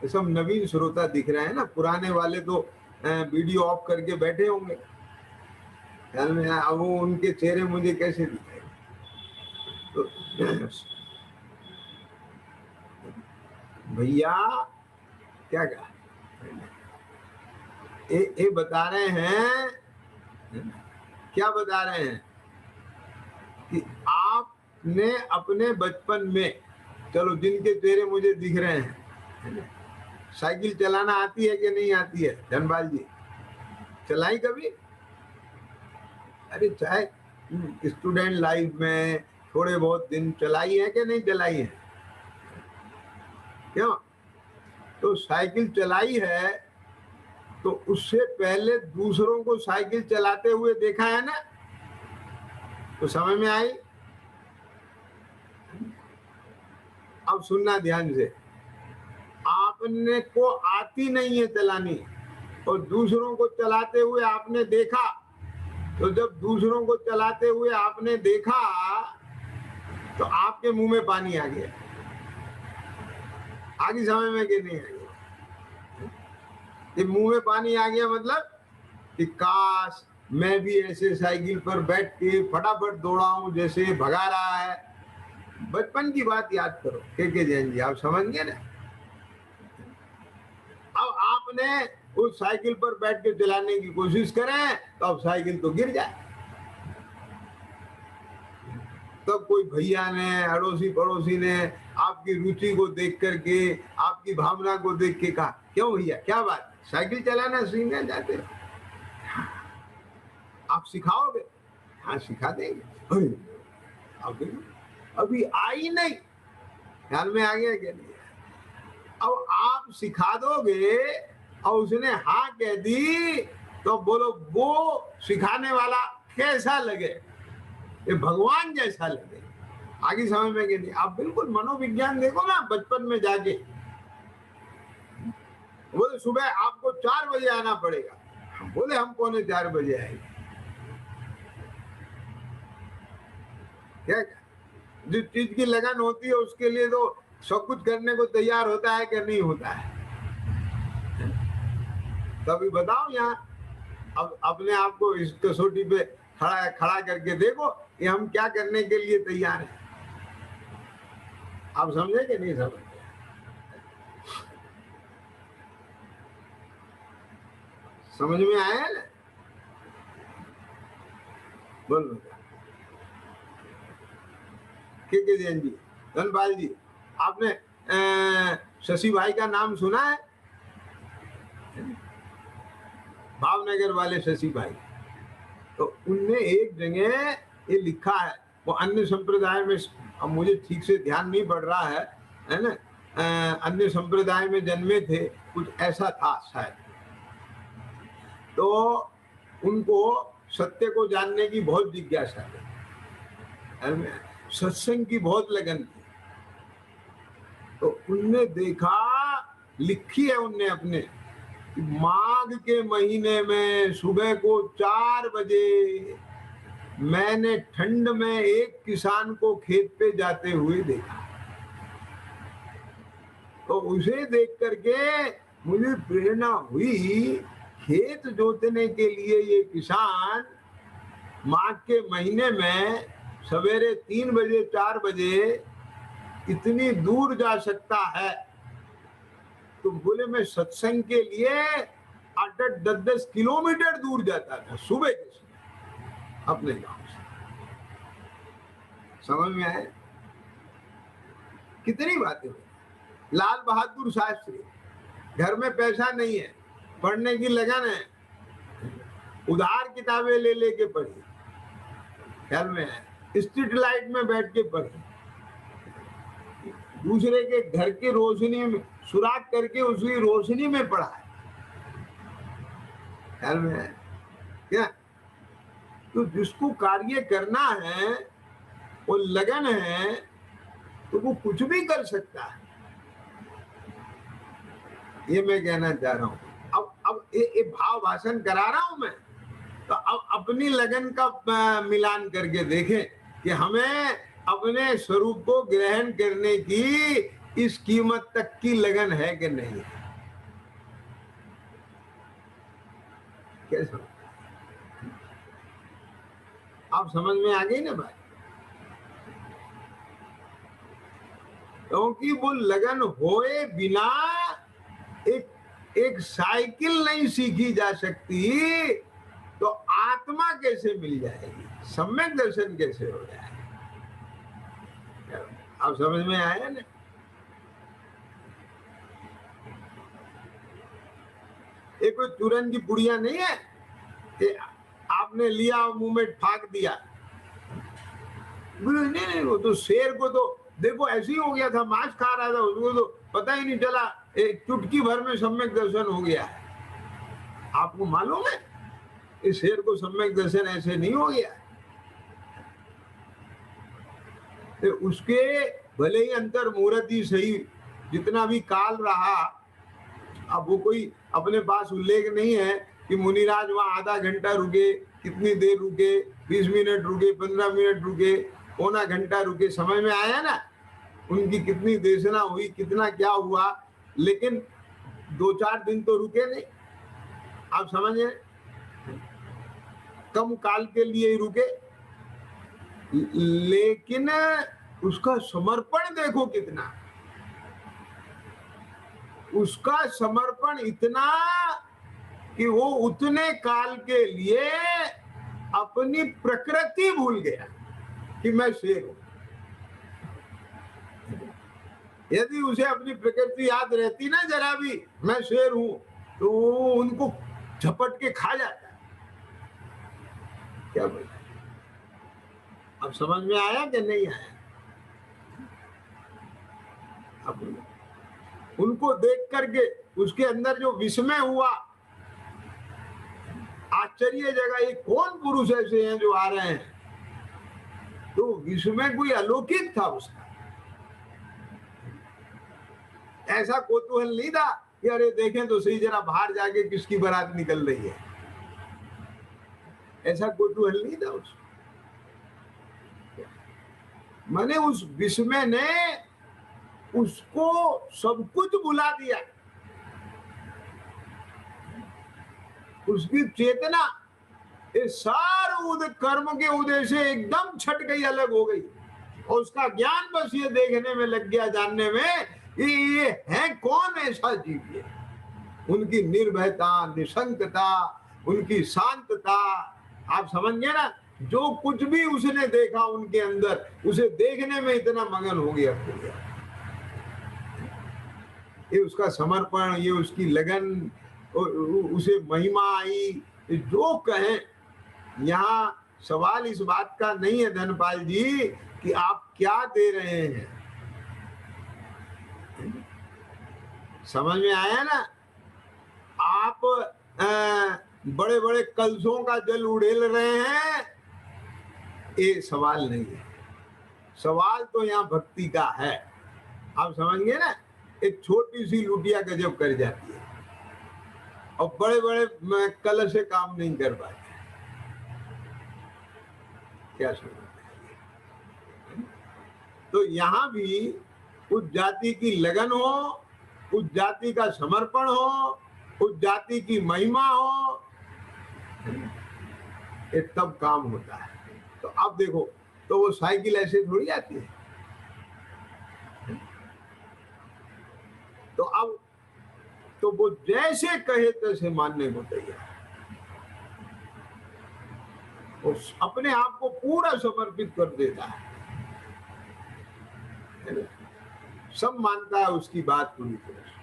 ये सब नवीन श्रोता दिख रहे हैं ना, पुराने वाले तो वीडियो ऑफ करके बैठे होंगे। ख्याल में अब वो उनके चेहरे मुझे कैसे दिखाए? तो भैया क्या कहा, ये बता रहे हैं, क्या बता रहे हैं कि आपने अपने बचपन में, चलो जिनके चेहरे मुझे दिख रहे हैं, साइकिल चलाना आती है कि नहीं आती है? धनपाल जी चलाई कभी? अरे चाहे स्टूडेंट लाइफ में थोड़े बहुत दिन चलाई है कि नहीं चलाई है? क्यों? तो साइकिल चलाई है तो उससे पहले दूसरों को साइकिल चलाते हुए देखा है ना? तो समझ में आई? अब सुनना ध्यान से, आपने को आती नहीं है चलानी और दूसरों को चलाते हुए आपने देखा, तो जब दूसरों को चलाते हुए आपने देखा तो आपके मुंह में पानी आ गया। आगे समझ में कि नहीं आ गया? ये मुंह में पानी आ गया मतलब कि काश मैं भी ऐसे साइकिल पर बैठ के फटाफट दौड़ाऊं जैसे भगा रहा है। बचपन की बात याद करो के जैन जी, आप समझ गए ना? अब आपने उस साइकिल पर बैठ के चलाने की कोशिश करें तो अब साइकिल तो गिर जाए। तब कोई भैया ने, अड़ोसी पड़ोसी ने आपकी रुचि को देख करके, आपकी भावना को देख के कहा, क्यों भैया क्या बात, साइकिल चलाना सीखना चाहते हो? आप सिखाओगे? हाँ सिखा देंगे। अभी आई नहीं, ख्याल में आ गया क्या नहीं? अब आप सिखा दोगे और उसने हाँ कह दी तो बोलो वो सिखाने वाला कैसा लगे? ये भगवान जैसा लगे। आगे समझ में कि नहीं? आप बिल्कुल मनोविज्ञान देखो ना, बचपन में जाके बोले सुबह आपको 4 बजे आना पड़ेगा, बोले हम 3:45 बजे आएंगे। क्या जिस चीज की लगन होती है उसके लिए तो सब कुछ करने को तैयार होता है कि नहीं होता है? तभी बताओ यहाँ अब अपने आप को इस कसौटी पे खड़ा करके देखो कि हम क्या करने के लिए तैयार हैं। आप समझे कि नहीं समझे? समझ में आया ना? बोलो के जैन जी, धनपाल जी, आपने शशि भाई का नाम सुना है? भावनगर वाले शशि भाई, तो उनने एक जगह ये लिखा है, वो अन्य संप्रदाय में, अब मुझे ठीक से ध्यान नहीं पड़ रहा है ना, अन्य संप्रदाय में जन्मे थे, कुछ ऐसा था शायद। तो उनको सत्य को जानने की बहुत जिज्ञासा थी, सत्संग की बहुत लगन थी। तो उनने देखा, लिखी है उनने अपने, माघ के महीने में सुबह को 4 बजे मैंने ठंड में एक किसान को खेत पे जाते हुए देखा। तो उसे देख करके मुझे प्रेरणा हुई, खेत जोतने के लिए ये किसान माघ के महीने में सवेरे 3 बजे 4 बजे इतनी दूर जा सकता है। तो बोले मैं सत्संग के लिए 8-8, 10-10 किलोमीटर दूर जाता था सुबह के समय अपने गांव से। समझ में आए कितनी बातें हुई। लाल बहादुर शास्त्री, घर में पैसा नहीं है, पढ़ने की लगन है, उधार किताबें ले लेके पढ़ी, ख्याल में है, स्ट्रीट लाइट में बैठ के पढ़ी, दूसरे के घर की रोशनी में सुराख करके उसकी रोशनी में पढ़ा है, ख्याल में है क्या? तो जिसको कार्य करना है, वो लगन है, तो वो कुछ भी कर सकता है। ये मैं कहना चाह रहा हूँ। अब ये भाव भाषण करा रहा हूं मैं, तो अब अपनी लगन का मिलान करके देखें कि हमें अपने स्वरूप को ग्रहण करने की इस कीमत तक की लगन है कि नहीं। कैसे आप समझ में आ गई ना भाई? क्योंकि वो लगन होए बिना एक साइकिल नहीं सीखी जा सकती, तो आत्मा कैसे मिल जाएगी, सम्यक दर्शन कैसे हो जाएगा? आप समझ में आया ना? एक कोई चूरन की पुड़िया नहीं है कि आपने लिया मुंह में फाक दिया। नहीं, वो तो शेर को तो देखो ऐसे ही हो गया था, मांस खा रहा था, उसको तो पता ही नहीं चला, एक चुटकी भर में सम्यक दर्शन हो गया है। आपको मालूम है इस शेर को सम्यक दर्शन ऐसे नहीं हो गया। तो उसके भले ही अंतर मूर्ति सही जितना भी काल रहा, अब वो कोई अपने पास उल्लेख नहीं है कि मुनिराज वहां आधा घंटा रुके, कितनी देर रुके, 20 मिनट रुके, 15 मिनट रुके, पौना घंटा रुके। समझ में आया ना उनकी कितनी देशना हुई, कितना क्या हुआ, लेकिन 2-4 दिन तो रुके नहीं। आप समझे, कम काल के लिए ही रुके, लेकिन उसका समर्पण देखो कितना, उसका समर्पण इतना कि वो उतने काल के लिए अपनी प्रकृति भूल गया कि मैं शेर हूं। यदि उसे अपनी प्रकृति याद रहती ना जरा भी, मैं शेर हूं, तो उनको झपट के खा जाता। क्या बोला? अब समझ में आया कि नहीं आया? अब उनको देख करके उसके अंदर जो विस्मय हुआ, आश्चर्य जगह, ये कौन पुरुष ऐसे हैं जो आ रहे हैं, तो विस्मय कोई अलौकिक था उसका। ऐसा कौतूहल नहीं था कि अरे देखें तो सही जरा बाहर जाके किसकी बारात निकल रही है, ऐसा कौतूहल नहीं था उसको। मैंने उस विस्मय ने उसको सब कुछ भुला दिया, उसकी चेतना इस सारे कर्म के उदय से एकदम छट गई, अलग हो गई, और उसका ज्ञान बस ये देखने में लग गया, जानने में कि ये है कौन ऐसा जीव। ये उनकी निर्भयता, निशंकता, उनकी शांतता, आप समझ गए ना? जो कुछ भी उसने देखा उनके अंदर, उसे देखने में इतना मगन हो गया। ये उसका समर्पण, ये उसकी लगन, उसे महिमा आई, जो कहें। यहाँ सवाल इस बात का नहीं है धनपाल जी कि आप क्या दे रहे हैं, समझ में आया ना? आप बड़े बड़े कलशों का जल उड़ेल रहे हैं, ये सवाल नहीं है। सवाल तो यहाँ भक्ति का है। आप समझ गए ना? एक छोटी सी लुटिया गजब कर जाती है और बड़े बड़े कलश से काम नहीं कर पाते। क्या समझ? तो यहाँ भी उस जाति की लगन हो, उस जाति का समर्पण हो, उस जाति की महिमा हो, ये तब काम होता है। तो अब देखो, तो वो साइकिल ऐसे थोड़ी आती है। तो अब तो वो जैसे कहे तैसे मानने को तैयार, वो अपने आप को पूरा समर्पित कर देता है, सब मानता है उसकी बात पूरी तरह से।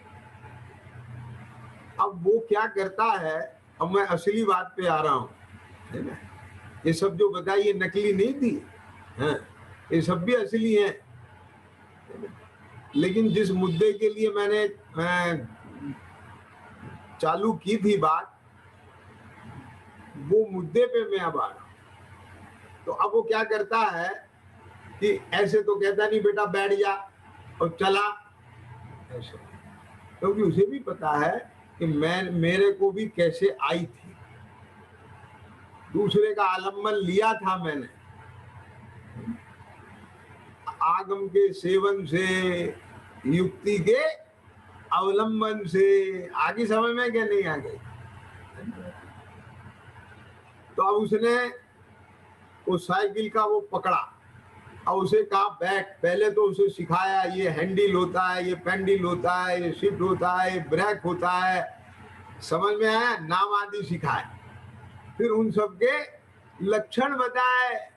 अब वो क्या करता है, अब मैं असली बात पे आ रहा हूं, है ना? ये सब जो बताई ये नकली नहीं थी, हाँ, ये सब भी असली है। लेकिन जिस मुद्दे के लिए मैंने चालू की थी बात, वो मुद्दे पे मैं अब आ रहा हूं। तो अब वो क्या करता है कि ऐसे तो कहता नहीं बेटा बैठ जा और चला, ऐसे, क्योंकि उसे भी पता है कि मेरे को भी कैसे आई थी, दूसरे का आलम्बन लिया था मैंने, आगम के सेवन से, युक्ति के अवलंबन से। आगे समझ में क्या नहीं आ गई? तो अब उसने उस साइकिल का वो पकड़ा और उसे कहा बैठ। पहले तो उसे सिखाया ये हैंडल होता है, ये पेंडल होता है, ये शिफ्ट होता है, ये ब्रेक होता है, समझ में आया? नाम आदि सिखाए, फिर उन सब के लक्षण बताए,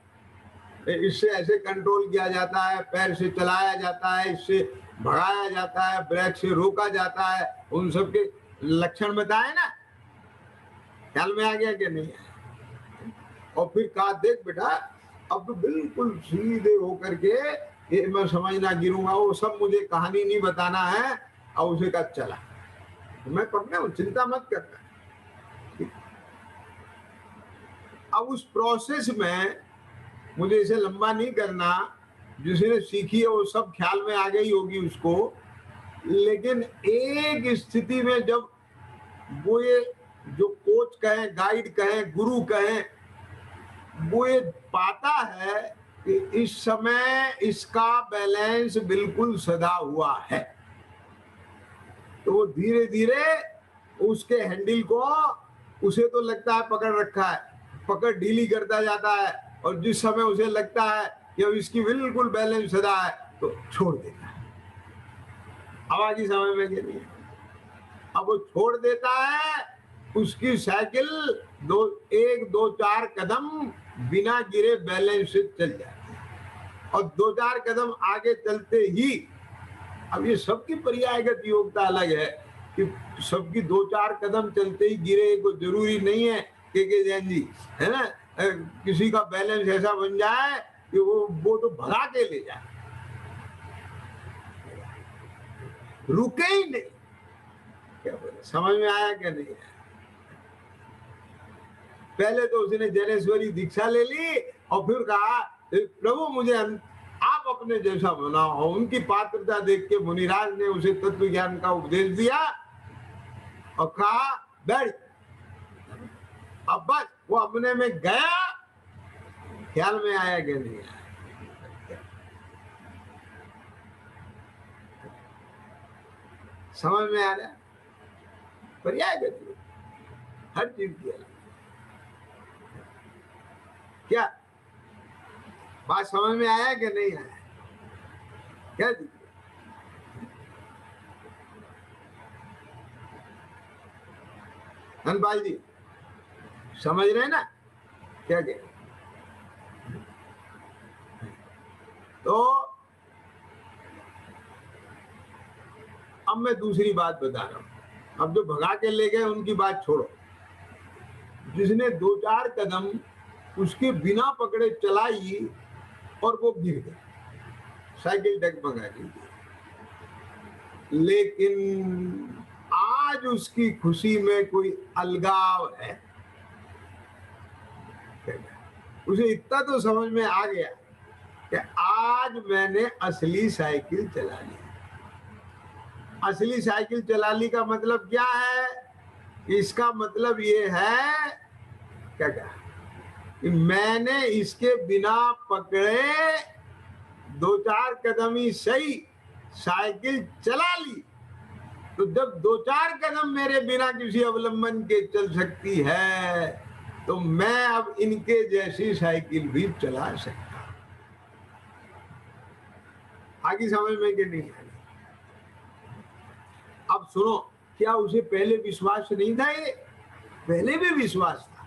इससे ऐसे कंट्रोल किया जाता है, पैर से चलाया जाता है, इससे भगाया जाता है, ब्रेक से रोका जाता है, उन सब के लक्षण बताए ना। ख्याल में आ गया कि नहीं? और फिर कहा देख बेटा, अब तो बिल्कुल सीधे होकर के ये मैं समझ ना गिरूंगा, वो सब मुझे कहानी नहीं बताना है। और उसे कहा चला, मैं पकड़ा हूं, चिंता मत करना। अब उस प्रोसेस में मुझे इसे लंबा नहीं करना, जिसने सीखी है वो सब ख्याल में आ गई होगी उसको। लेकिन एक स्थिति में जब वो ये जो कोच कहें, गाइड कहें, गुरु कहें, वो ये पाता है कि इस समय इसका बैलेंस बिल्कुल सधा हुआ है, तो वो धीरे धीरे उसके हैंडल को, उसे तो लगता है पकड़ रखा है, पकड़ ढीली करता जाता है, और जिस समय उसे लगता है कि अब इसकी बिल्कुल बैलेंस सधा है तो छोड़ देता है। आवाज ही समझ में नहीं है। अब वो छोड़ देता है, उसकी साइकिल 1-2-4 कदम बिना गिरे बैलेंस से चल जाती है, और 2-4 कदम आगे चलते ही, अब ये सबकी पर्यायगत योग्यता अलग है कि सबकी 2-4 कदम चलते ही गिरे, को जरूरी नहीं है के जैन जी, है ना? किसी का बैलेंस ऐसा बन जाए कि वो तो भगा के ले जाए, रुके ही नहीं। क्या बोले, समझ में आया क्या नहीं आया? पहले तो उसने जनेश्वरी दीक्षा ले ली और फिर कहा प्रभु मुझे आप अपने जैसा बनाओ। उनकी पात्रता देख के मुनिराज ने उसे तत्व ज्ञान का उपदेश दिया और कहा बैठ। अब बस वो अपने में गया। ख्याल में आया कि नहीं आया? समझ में आ रहा? पर्याय गति हर चीज की अलग। क्या बात समझ में आया कि नहीं आया? क्या धनपाल जी समझ रहे ना क्या कह? तो अब मैं दूसरी बात बता रहा हूं। अब जो भगा के ले गए उनकी बात छोड़ो, जिसने 2-4 कदम उसके बिना पकड़े चलाई और वो गिर गया, साइकिल डगमगा गई। लेकिन आज उसकी खुशी में कोई अलगाव है। उसे इतना तो समझ में आ गया कि आज मैंने असली साइकिल चला ली। असली साइकिल चला ली का मतलब क्या है? इसका मतलब ये है क्या कि मैंने इसके बिना पकड़े 2-4 कदम ही सही साइकिल चला ली। तो जब 2-4 कदम मेरे बिना किसी अवलंबन के चल सकती है, तो मैं अब इनके जैसी साइकिल भी चला सकता हूं। आगे समझ में कि नहीं आई? अब सुनो, क्या उसे पहले विश्वास नहीं था? ये पहले भी विश्वास था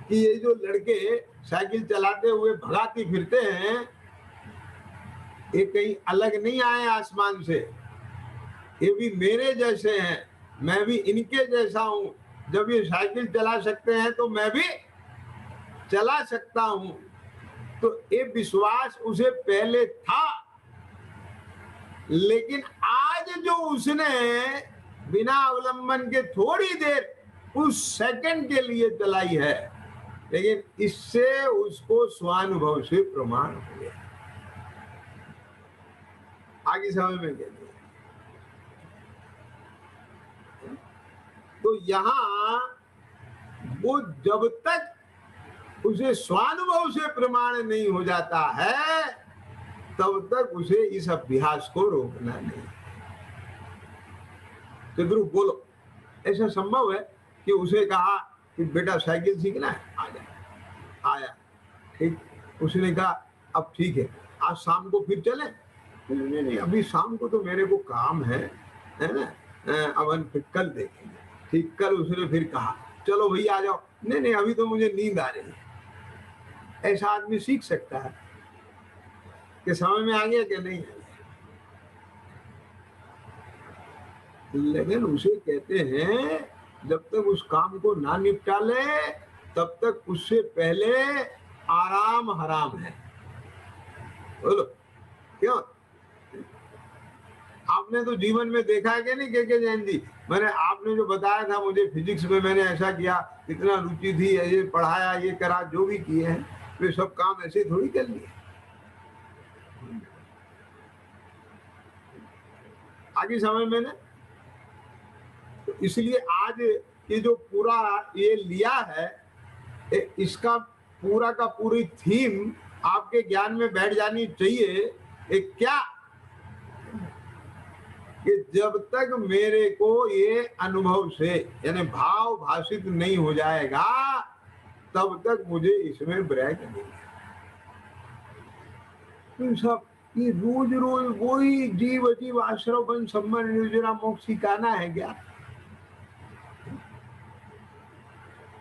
कि ये जो लड़के साइकिल चलाते हुए भगाते फिरते हैं, ये कहीं अलग नहीं आए आसमान से, ये भी मेरे जैसे हैं, मैं भी इनके जैसा हूं। जब ये साइकिल चला सकते हैं तो मैं भी चला सकता हूं। तो ये विश्वास उसे पहले था, लेकिन आज जो उसने बिना अवलंबन के थोड़ी देर उस सेकंड के लिए चलाई है, लेकिन इससे उसको स्वानुभव से प्रमाण हो गया। आगे समझ में क्या? तो यहां वो जब तक उसे स्वानुभव से प्रमाण नहीं हो जाता है, तब तक उसे इस अभ्यास को रोकना नहीं। तो ध्रुव बोलो, ऐसा संभव है कि उसे कहा कि बेटा साइकिल सीखना है, आ जा। आया, ठीक। उसने कहा अब ठीक है, आज शाम को फिर चले। नहीं नहीं, अभी शाम को तो मेरे को काम है ना, अपन फिर कल देखेंगे। ठीक, कल उसने फिर कहा चलो भैया आ जाओ। नहीं नहीं, अभी तो मुझे नींद आ रही है। ऐसा आदमी सीख सकता है कि समझ में आ गया कि नहीं? लेकिन उसे कहते हैं जब तक उस काम को ना निपटा ले, तब तक उससे पहले आराम हराम है। बोलो क्यों? आपने तो जीवन में देखा है कि नहीं के जैन जी? मैंने आपने जो बताया था मुझे, फिजिक्स में मैंने ऐसा किया, इतना रुचि थी, ये पढ़ाया, ये करा, जो भी किए हैं वे सब काम ऐसे थोड़ी कर लिए। आगे समझ में ना? तो इसलिए आज ये जो पूरा ये लिया है, इसका पूरा का पूरी थीम आपके ज्ञान में बैठ जानी चाहिए। एक क्या कि जब तक मेरे को ये अनुभव से यानी भाव भाषित नहीं हो जाएगा, तब तक मुझे इसमें ब्रेक नहीं है। तो सब ये रोज रोज वही जीव अजीब आश्रव बन सम्मान योजना मोक्ष सिखाना है क्या?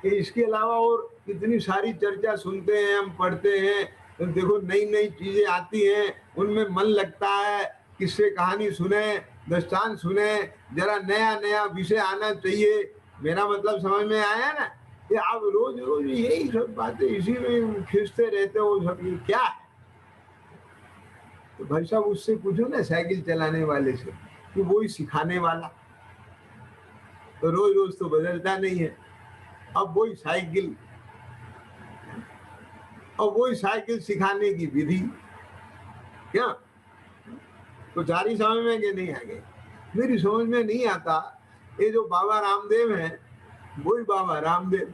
कि इसके अलावा और कितनी सारी चर्चा सुनते हैं, हम पढ़ते हैं, तो देखो नई नई चीजें आती हैं, उनमें मन लगता है, किससे कहानी सुने, दस्तान सुने, जरा नया नया विषय आना चाहिए। मेरा मतलब समझ में आया ना? कि आप रोज रोज यही सब बातें इसी में खींचते रहते हो, सब ये क्या है? तो भाई साहब उससे पूछो ना, साइकिल चलाने वाले से, कि वो ही सिखाने वाला तो रोज रोज तो बदलता नहीं है। अब वही साइकिल और वही साइकिल सिखाने की विधि, क्या तो जारी समझ में कि नहीं आ गई? मेरी समझ में नहीं आता। ये जो बाबा रामदेव हैं, वही बाबा रामदेव,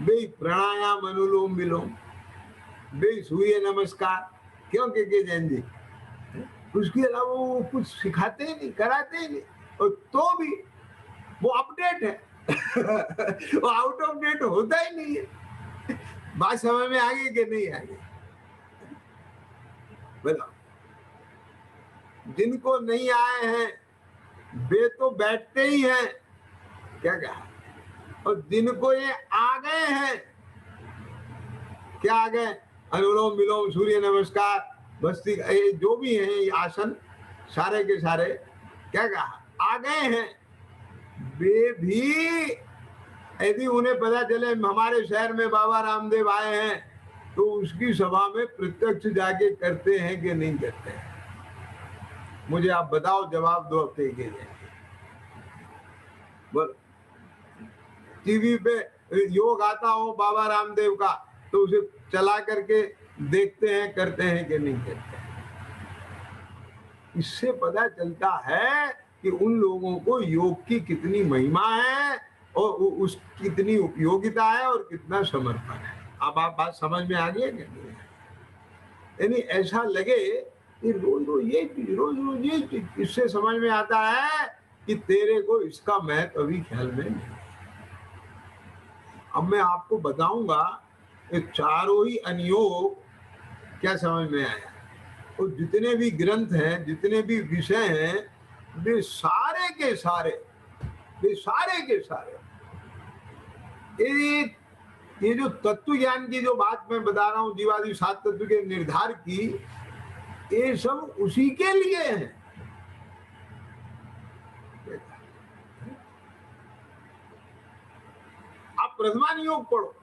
बे प्राणायाम अनुलोम विलोम, बे सूर्य नमस्कार, क्यों के जैन जी? उसके अलावा वो कुछ सिखाते ही नहीं, कराते ही नहीं, और तो भी वो अपडेट है। वो आउट ऑफ डेट होता ही नहीं है। बात समझ में आ गई कि नहीं आ गई? बताओ। जिनको नहीं आए हैं वे तो बैठते ही हैं, क्या कहा? और जिनको ये आ गए हैं, क्या आ गए? अनुलोम विलोम, सूर्य नमस्कार, बस्ती, ये जो भी है ये आसन, सारे के सारे, क्या कहा? आ गए हैं, वे भी यदि उन्हें पता चले हमारे शहर में बाबा रामदेव आए हैं, तो उसकी सभा में प्रत्यक्ष जाके करते हैं कि नहीं करते हैं? मुझे आप बताओ, जवाब दो हफ्ते के लिए। बोल, टीवी पे योग आता हो बाबा रामदेव का, तो उसे चला करके देखते हैं, करते हैं कि नहीं करते हैं? इससे पता चलता है कि उन लोगों को योग की कितनी महिमा है और उस कितनी उपयोगिता है और कितना समर्पण है। अब आप बात समझ में आ गई है कि नहीं? यानी ऐसा लगे कि रोज रोज ये चीज, इससे समझ में आता है कि तेरे को इसका महत्व अभी ख्याल में नहीं। अब मैं आपको बताऊंगा कि चारों ही अनुयोग क्या समझ में आया। और जितने भी ग्रंथ हैं, जितने भी विषय हैं, वे सारे के सारे एक, ये जो तत्व ज्ञान की जो बात मैं बता रहा हूं, जीवादि 7 तत्व के निर्धार की, ये सब उसी के लिए है। आप प्रथमान योग पढ़ो,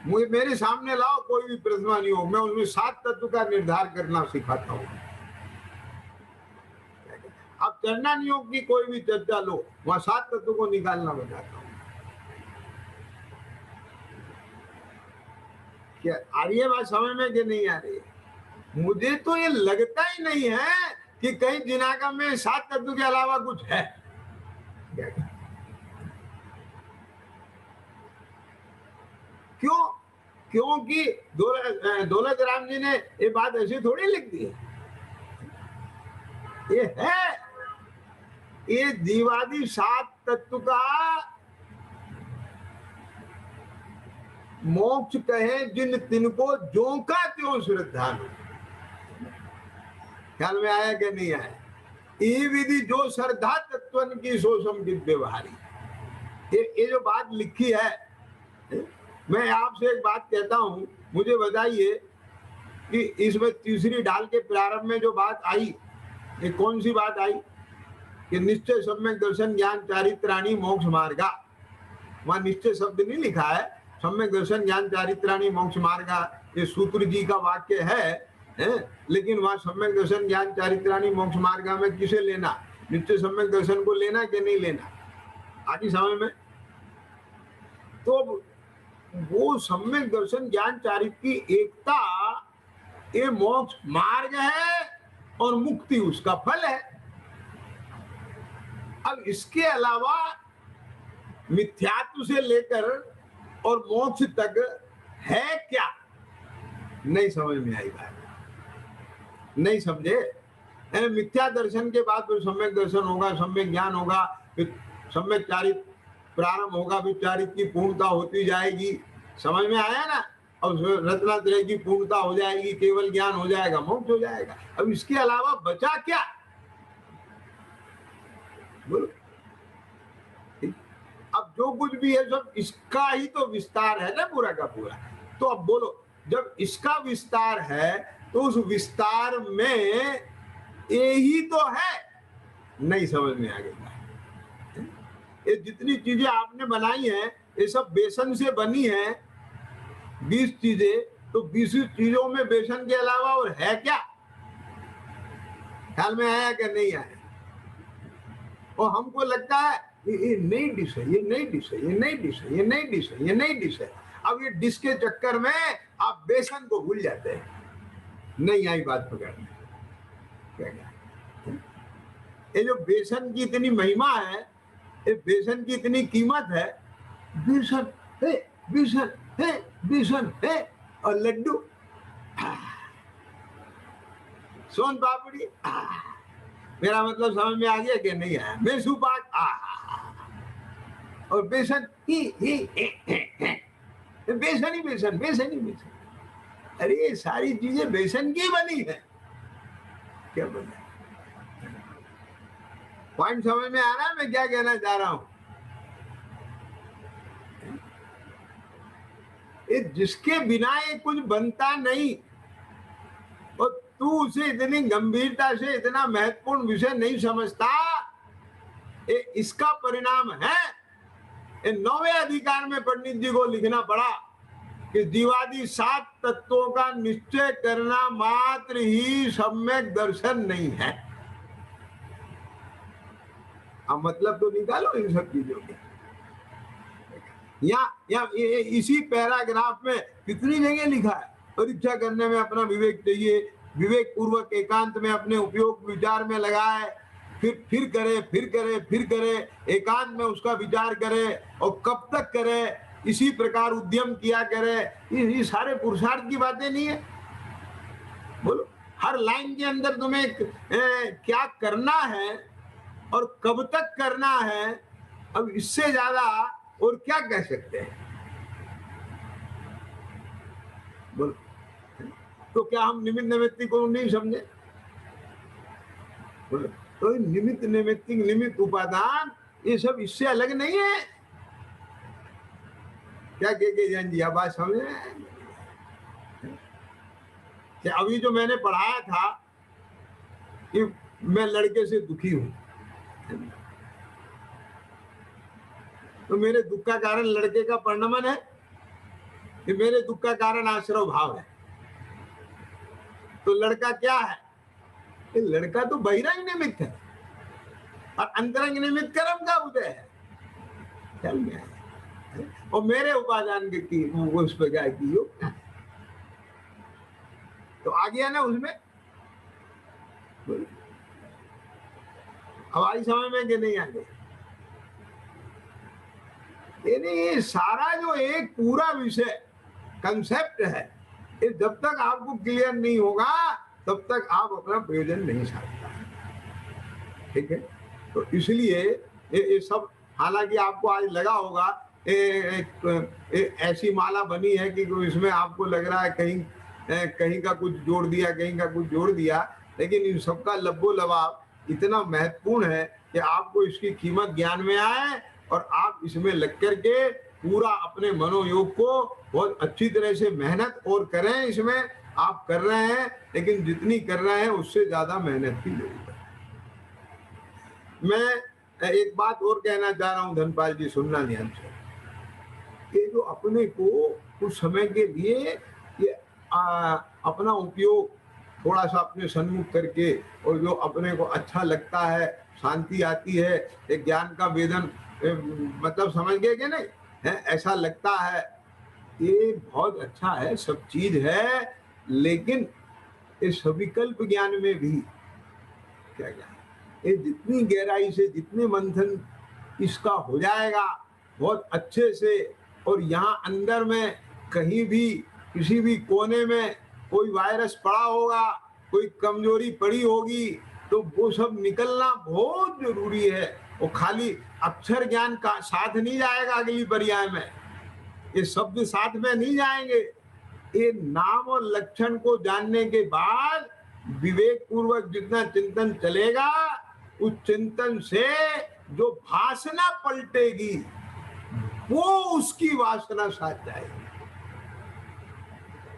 मुझे मेरे सामने लाओ कोई भी प्रथमान योग, मैं उसमें 7 तत्व का निर्धार करना सिखाता हूं। आप चरणान योग की कोई भी चर्चा लो, वहां 7 तत्व को निकालना बताता हूं। क्या आ रही है बात समझ में कि नहीं आ रही है? मुझे तो ये लगता ही नहीं है कि कहीं जिनागम में 7 तत्व के अलावा कुछ है। क्यों? क्योंकि दौलत राम जी ने ये बात ऐसी थोड़ी लिख दी है। ये है, ये जीवादि 7 तत्व का मोक्ष कहे जिन तिनको जो का त्यों श्रद्धा। ख्याल में आया कि नहीं आया? ये विधि जो श्रद्धा तत्वन की सो समझित व्यवहारी। ये जो बात लिखी है, मैं आपसे एक बात कहता हूं, मुझे बताइए कि इसमें तीसरी ढाल के प्रारंभ में जो बात आई, ये कौन सी बात आई? कि निश्चय सम्यक दर्शन ज्ञान चारित्राणी मोक्ष मार्गा। वहां निश्चय शब्द नहीं लिखा है, सम्यक दर्शन ज्ञान चारित्राणी मोक्ष मार्गा ये सूत्र जी का वाक्य है, लेकिन वहां सम्यक दर्शन ज्ञान चारित्राणी मोक्ष मार्गा में किसे लेना? निश्चय सम्यक दर्शन को लेना कि नहीं लेना? आगे समझ में? तो वो सम्यक दर्शन ज्ञान चारित्र की एकता, ये मोक्ष मार्ग है और मुक्ति उसका फल है। अब इसके अलावा मिथ्यात्व से लेकर और मोक्ष तक है क्या? नहीं समझ में आई बात, नहीं समझे? मिथ्या दर्शन के बाद फिर सम्यक दर्शन होगा, सम्यक ज्ञान होगा, फिर सम्यक चारित्र प्रारंभ होगा, फिर चारित्र की पूर्णता होती जाएगी। समझ में आया ना? और रत्नात्रय की पूर्णता हो जाएगी, केवल ज्ञान हो जाएगा, मोक्ष हो जाएगा। अब इसके अलावा बचा क्या? बोलो। अब जो कुछ भी है सब इसका ही तो विस्तार है ना, पूरा का पूरा। तो अब बोलो, जब इसका विस्तार है तो उस विस्तार में यही तो है। नहीं समझ में आ गया? ये जितनी चीजें आपने बनाई हैं, ये सब बेसन से बनी है। 20 चीजें, तो 20 चीजों में बेसन के अलावा और है क्या? ख्याल में आया कि नहीं आया? और हमको लगता है ये नई डिश है, ये नई डिश है, ये नई डिश है, ये नई डिश है, ये नई डिश है। अब ये डिश के चक्कर में आप बेसन को भूल जाते हैं। नहीं आई बात पकड़ने? ये जो बेसन की इतनी महिमा है, ये बेसन की इतनी कीमत है, बेसन है, बेसन है, बेसन है, और लड्डू, सोन पापड़ी, मेरा मतलब समझ में आ गया कि नहीं आया? मेसू पाक, और बेसन ही बेसन ही बेसन, बेसन ही बेसन। अरे ये सारी चीजें बेसन की बनी है। क्या बना? पॉइंट समझ में आ रहा है मैं क्या कहना चाह रहा हूं? ये जिसके बिना ये कुछ बनता नहीं, और तू उसे इतनी गंभीरता से इतना महत्वपूर्ण विषय नहीं समझता, इसका परिणाम है 9वें अधिकार में पंडित जी को लिखना पड़ा कि जीवादि 7 तत्वों का निश्चय करना मात्र ही सम्यक दर्शन नहीं है। अब मतलब तो निकालो इन सब चीजों के। या इसी पैराग्राफ में कितनी जगह लिखा है, परीक्षा करने में अपना विवेक चाहिए, विवेक पूर्वक एकांत में अपने उपयोग विचार में लगाए, फिर करे, एकांत में उसका विचार करे, और कब तक करे, इसी प्रकार उद्यम किया करे। ये सारे पुरुषार्थ की बातें नहीं है। बोलो, हर लाइन के अंदर तुम्हें क्या करना है और कब तक करना है, अब इससे ज्यादा और क्या कह सकते हैं। बोलो, तो क्या हम निमित्त निमित्त को नहीं समझे? बोलो, तो निमित्त निमित्त उपादान ये सब इससे अलग नहीं है। क्या के जैन जी, बात समझे? अभी जो मैंने पढ़ाया था कि मैं लड़के से दुखी हूं, तो मेरे दुख का कारण लड़के का परिणमन है कि मेरे दुख का कारण आश्रव भाव है? तो लड़का क्या है? लड़का तो बहिरंग निमित्त है और अंतरंग निमित्त कर्म का उदय है। चल गया, और मेरे उपादान की उस पर क्या की हो, तो आ गया ना उसमें। अब आई समझ में कि नहीं आ गई? ये सारा जो एक पूरा विषय कंसेप्ट है, ये जब तक आपको क्लियर नहीं होगा तब तक आप अपना प्रयोजन नहीं सकता। ठीक है, तो इसलिए ये सब, हालांकि आपको आज लगा होगा ऐसी माला बनी है कि इसमें आपको लग रहा है कहीं का कुछ जोड़ दिया, कहीं का कुछ जोड़ दिया, लेकिन इन सबका लब्बो लबाब इतना महत्वपूर्ण है कि आपको इसकी कीमत ज्ञान में आए और आप इसमें लग करके पूरा अपने मनोयोग को बहुत अच्छी तरह से मेहनत और करें। इसमें आप कर रहे हैं, लेकिन जितनी कर रहे हैं उससे ज्यादा मेहनत की जरूरत है। मैं एक बात और कहना चाह रहा हूं, धनपाल जी सुनना ध्यान से। ये जो अपने को कुछ समय के लिए ये अपना उपयोग थोड़ा सा अपने सन्मुख करके, और जो अपने को अच्छा लगता है, शांति आती है, एक ज्ञान का वेदन, मतलब समझ गए कि नहीं है, ऐसा लगता है, ये बहुत अच्छा है, सब चीज है, लेकिन इस विकल्प ज्ञान में भी क्या ज्ञान, ये जितनी गहराई से, जितने मंथन इसका हो जाएगा बहुत अच्छे से, और यहाँ अंदर में कहीं भी किसी भी कोने में कोई वायरस पड़ा होगा, कोई कमजोरी पड़ी होगी, तो वो सब निकलना बहुत जरूरी है। वो खाली अक्षर ज्ञान का साथ नहीं जाएगा, अगली पर्याय में ये शब्द साथ में नहीं जाएंगे। ये नाम और लक्षण को जानने के बाद विवेक पूर्वक जितना चिंतन चलेगा, उस चिंतन से जो वासना पलटेगी वो उसकी वासना साथ जाएगी।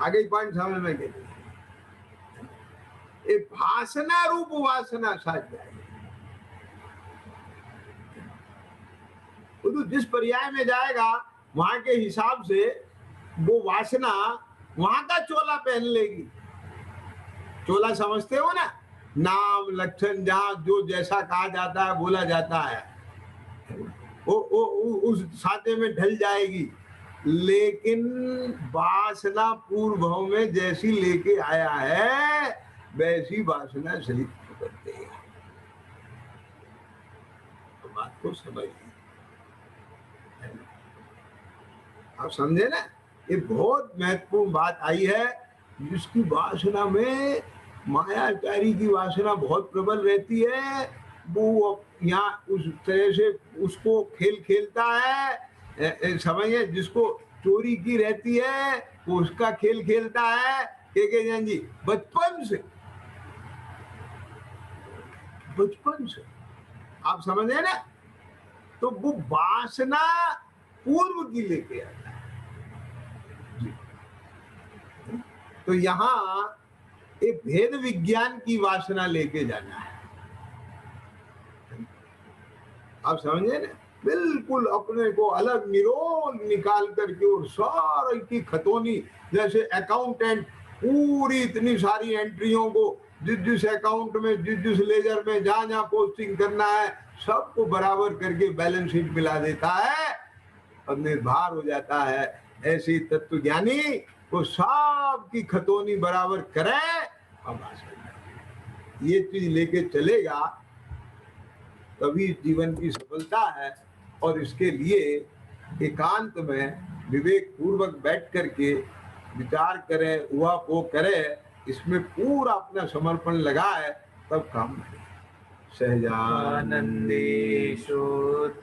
आगे पॉइंट समझ में गए? एक वासना रूप वासना साथ जाएगी। तो जिस पर्याय में जाएगा वहां के हिसाब से वो वासना वहां का चोला पहन लेगी। चोला समझते हो ना, नाम लक्षण जहां जो जैसा कहा जाता है, बोला जाता है, वो उस साथे में ढल जाएगी। लेकिन वासना पूर्व भाव में जैसी लेके आया है वैसी वासना सहित कर देगा। तो बात को समझिए, आप समझे ना? ये बहुत महत्वपूर्ण बात आई है, जिसकी वासना में मायाचारी की वासना बहुत प्रबल रहती है, वो यहाँ उस तरह से उसको खेल खेलता है, समझिए, जिसको चोरी की रहती है वो उसका खेल खेलता है। के जैन जी, बचपन से आप समझे ना, तो वो वासना पूर्व की लेके आता है। तो यहाँ एक भेद विज्ञान की वासना लेके जाना है। आप समझे ना, बिल्कुल अपने को अलग निरोल निकाल करके और सारी की खतौनी, जैसे अकाउंटेंट पूरी इतनी सारी एंट्रियों को जिस जिस अकाउंट में जिस जिस लेजर में जहां जहां पोस्टिंग करना है सबको बराबर करके बैलेंस शीट मिला देता है और निर्भर हो जाता है। ऐसी तत्व ज्ञानी वो सब की खतौनी बराबर करे और ये चीज लेके चलेगा तभी जीवन की सफलता है। और इसके लिए एकांत में विवेक पूर्वक बैठ करके विचार करे, हुआ वो करे, इसमें पूरा अपना समर्पण लगाए, तब काम सहजानंदे आनंदेशोत